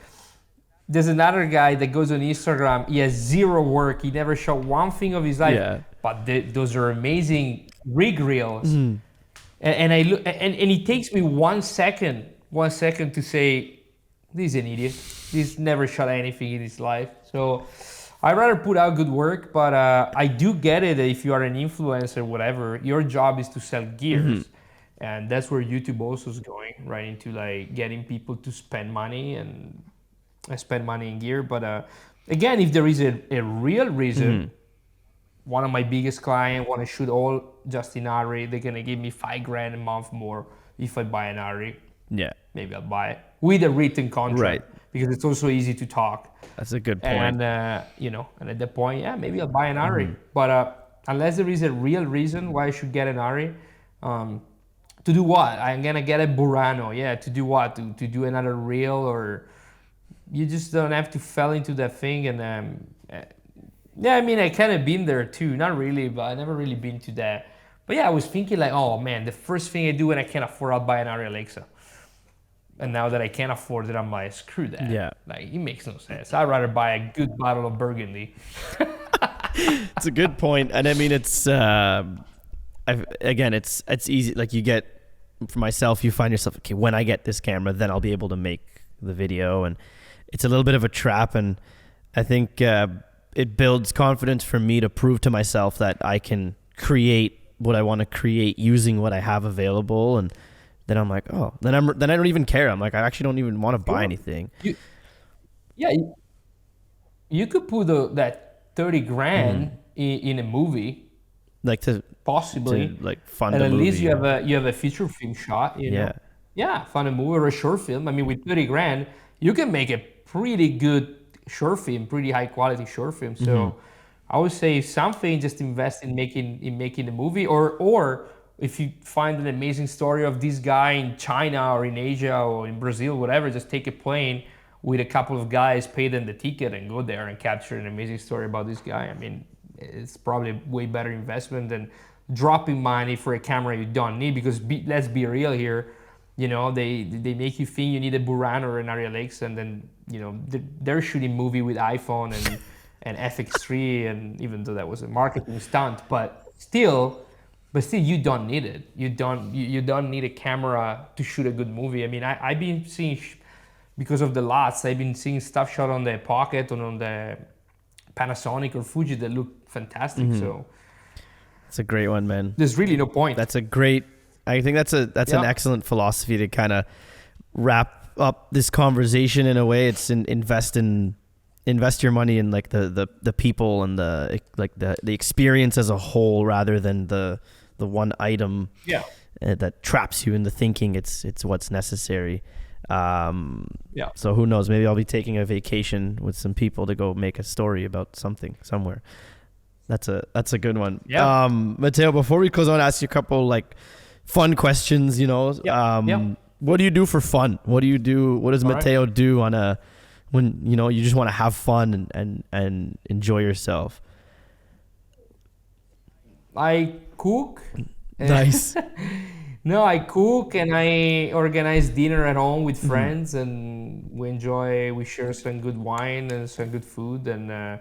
S2: there's another guy that goes on Instagram. He has zero work. He never shot one thing of his life.
S1: Yeah.
S2: But those are amazing rig reels. Mm. And I look, and it takes me 1 second to say, this is an idiot. This never shot anything in his life. So I'd rather put out good work, but I do get it that if you are an influencer, whatever, your job is to sell gears. Mm-hmm. And that's where YouTube also is going, right? Into like getting people to spend money and spend money in gear. But again, if there is a real reason, one of my biggest clients want to shoot all just in Ari, they're going to give me $5,000 a month more if I buy an Ari.
S1: Yeah.
S2: Maybe I'll buy it with a written contract. Right. Because it's also easy to talk.
S1: That's a good point.
S2: And, and at that point, maybe I'll buy an Ari. But unless there is a real reason why I should get an Ari, to do what? I'm going to get a Burano. Yeah, to do what? To do another reel? Or you just don't have to fall into that thing. And I mean, I kind of been there too. Not really, but I never really been to that. But yeah, I was thinking like, oh man, the first thing I do when I can't afford, I'll buy an Ari Alexa. And now that I can't afford it, I'm like, screw that. Yeah. Like, it makes no sense. I'd rather buy a good bottle of Burgundy.
S1: It's a good point. And I mean, it's, it's easy. Like you get, for myself, you find yourself, okay, when I get this camera, then I'll be able to make the video. And it's a little bit of a trap. And I think it builds confidence for me to prove to myself that I can create what I want to create using what I have available. And then I'm like, oh, then I don't even care. I'm like, I actually don't even want to buy anything.
S2: You could put that $30,000 in a movie,
S1: like to
S2: possibly
S1: fund
S2: and
S1: a
S2: at
S1: movie.
S2: Least you have a feature film shot. You know? Yeah, fund a movie or a short film. I mean, with $30,000, you can make a pretty good short film, pretty high quality short film. So I would say something, just invest in making a movie, or if you find an amazing story of this guy in China or in Asia or in Brazil, whatever, just take a plane with a couple of guys, pay them the ticket and go there and capture an amazing story about this guy. I mean, it's probably a way better investment than dropping money for a camera you don't need, because let's be real here, you know, they make you think you need a Burano or an Ari Alexa, and then, you know, they're shooting movie with iPhone and FX3, and even though that was a marketing stunt, but still you don't need it. You don't need a camera to shoot a good movie. I mean, I've been seeing, because of the LUTs, I've been seeing stuff shot on the Pocket and on the Panasonic or Fuji that look fantastic. So
S1: it's a great one, man.
S2: There's really no point.
S1: I think that's an excellent philosophy to kind of wrap up this conversation in a way. It's invest in invest your money in like the people and the experience as a whole rather than the one item
S2: Yeah.
S1: that traps you into thinking it's what's necessary.
S2: Yeah.
S1: So who knows? Maybe I'll be taking a vacation with some people to go make a story about something somewhere. That's a good one.
S2: Yeah.
S1: Matteo, before we close, I want to ask you a couple like fun questions. What do you do for fun? What do you do? What does
S2: All
S1: Matteo do when you just want to have fun and enjoy yourself?
S2: I cook.
S1: Nice.
S2: No, I cook and I organize dinner at home with friends, and we share some good wine and some good food, and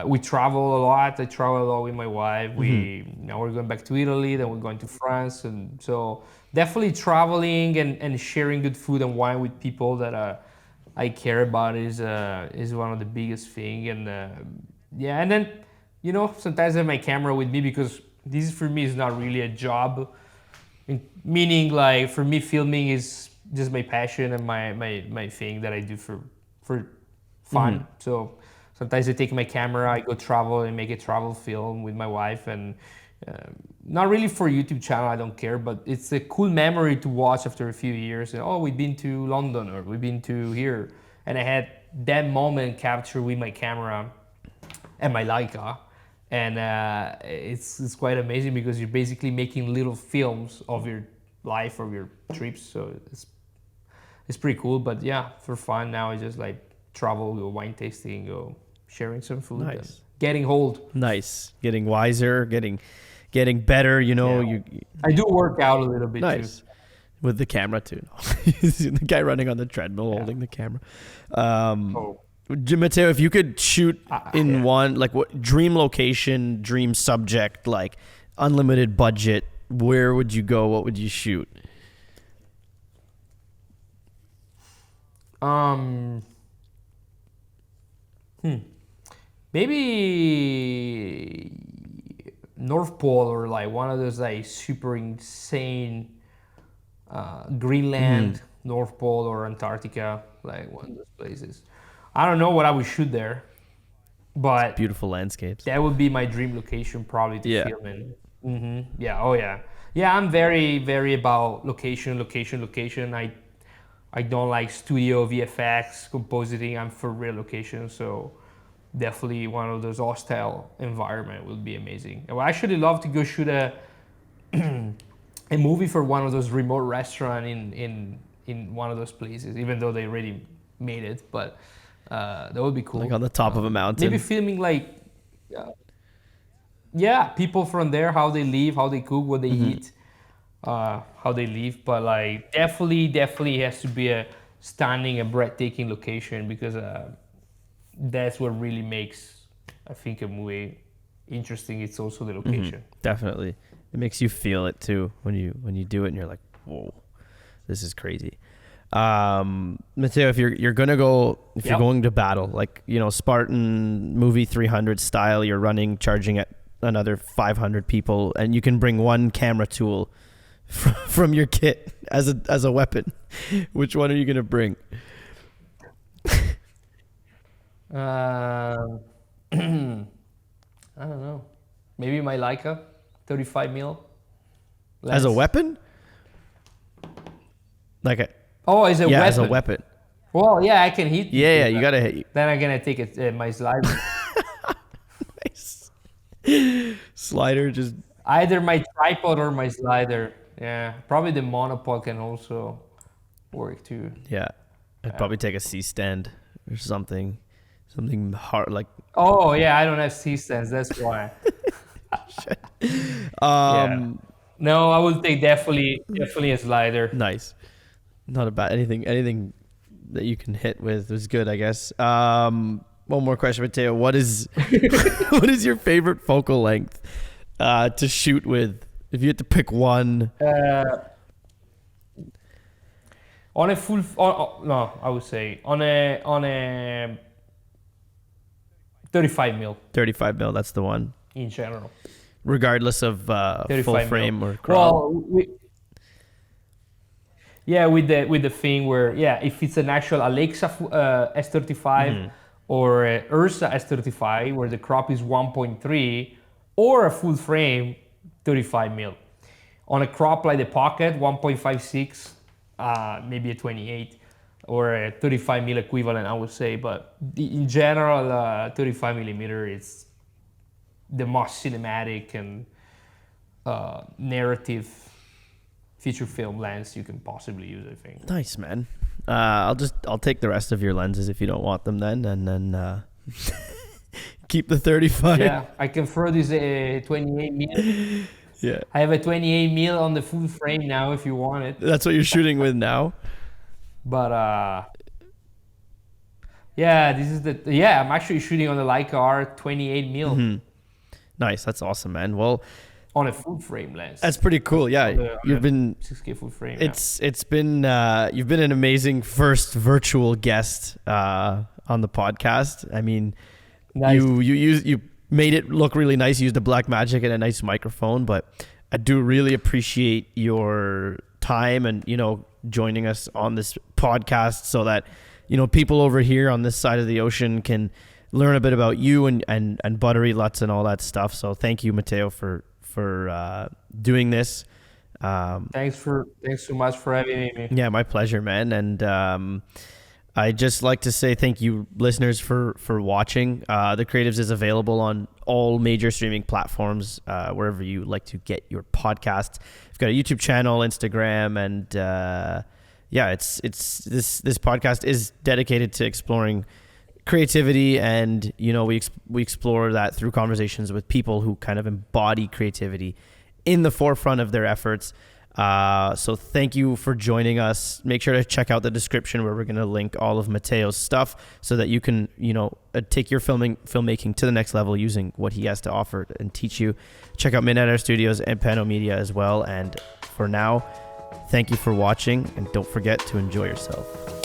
S2: we travel a lot. I travel a lot with my wife. Now we're going back to Italy, then we're going to France, and so definitely traveling and sharing good food and wine with people that I care about is one of the biggest thing. And and then sometimes I have my camera with me because this for me is not really a job. Meaning, like, for me, filming is just my passion and my thing that I do for fun. So sometimes I take my camera, I go travel and make a travel film with my wife, and not really for YouTube channel, I don't care, but it's a cool memory to watch after a few years. And we've been to London, or we've been to here, and I had that moment captured with my camera and my Leica. And it's quite amazing because you're basically making little films of your life or your trips. So it's pretty cool. But yeah, for fun now I just like travel, go wine tasting, go sharing some food.
S1: Nice.
S2: And getting old.
S1: Nice. Getting wiser, getting better,
S2: Yeah. I do work out a little bit
S1: nice.
S2: too.
S1: With the camera too. The guy running on the treadmill holding the camera. Matteo, if you could shoot in one, like, what dream location, dream subject, like unlimited budget, where would you go? What would you shoot?
S2: Maybe North Pole, or like one of those like super insane Greenland, North Pole, or Antarctica, like one of those places. I don't know what I would shoot there, but
S1: Beautiful landscapes.
S2: that would be my dream location probably to film in. Yeah. Oh yeah. Yeah. I'm very, very about location. I don't like studio VFX compositing. I'm for real location. So definitely one of those hostile environment would be amazing. I would actually love to go shoot a movie for one of those remote restaurant in one of those places, even though they already made it, but that would be cool.
S1: Like on the top of a mountain.
S2: Maybe filming like, people from there, how they live, how they cook, what they eat, how they live. But like definitely has to be a stunning and breathtaking location, because that's what really makes, I think, a movie interesting. It's also the location.
S1: Definitely. It makes you feel it too when you do it and you're like, whoa, this is crazy. Matteo, if you're gonna go, you're going to battle, like, Spartan movie 300 style, you're running, charging at another 500 people, and you can bring one camera tool from your kit as a weapon, which one are you gonna bring?
S2: I don't know. Maybe my Leica 35 mil lens.
S1: As a weapon? Like a
S2: as a weapon.
S1: as a weapon.
S2: Well, yeah, I can hit.
S1: Yeah, you gotta hit.
S2: Then I'm gonna take it my slider.
S1: Nice. Slider, just
S2: Either my tripod or my slider. Yeah, probably the monopod can also work too.
S1: yeah. I'd probably take a C-stand or something hard, like.
S2: Oh yeah, I don't have C-stands. That's why. No, I will take definitely a slider.
S1: Nice. Not about anything that you can hit with was good, I guess. One more question, Matteo. What is your favorite focal length to shoot with? If you had to pick one.
S2: On a full, no, I would say on a 35 mil
S1: 35 mil, that's the one.
S2: in general.
S1: Regardless of full
S2: 35
S1: frame
S2: mil.
S1: or crop.
S2: Well, with the thing where, if it's an actual Alexa S35 or a Ursa S35 where the crop is 1.3, or a full frame 35 mil. On a crop like the Pocket, 1.56, maybe a 28, or a 35 mil equivalent, I would say. But in general, 35 millimeter is the most cinematic and narrative feature film lens you can possibly use, I think.
S1: Nice, man. I'll take the rest of your lenses if you don't want them then, and then keep the 35.
S2: Yeah, I can throw this 28 mil.
S1: Yeah.
S2: I have a 28 mil on the full frame now if you want it.
S1: That's what you're shooting with now?
S2: But yeah, this is I'm actually shooting on the Leica R 28 mil.
S1: Mm-hmm. Nice, that's awesome, man. Well,
S2: on a full frame lens.
S1: That's pretty cool. Yeah, you've been
S2: 6K full frame.
S1: It's been you've been an amazing first virtual guest on the podcast. I mean, nice. You made it look really nice. You used a Blackmagic and a nice microphone, but I do really appreciate your time and joining us on this podcast so that people over here on this side of the ocean can learn a bit about you and Buttery Luts and all that stuff. So thank you, Matteo, for doing this.
S2: Thanks so much for having me.
S1: Yeah, my pleasure, man. And I just like to say thank you, listeners, for watching. TheCreatives is available on all major streaming platforms, wherever you like to get your podcasts. We've got a YouTube channel, Instagram, and it's this podcast is dedicated to exploring creativity, and we explore that through conversations with people who kind of embody creativity in the forefront of their efforts. So thank you for joining us. Make sure to check out the description where we're going to link all of Matteo's stuff so that you can take your filmmaking to the next level using what he has to offer and teach you. Check out Midnight Air Studios and Pano Media as well. And for now, thank you for watching, and don't forget to enjoy yourself.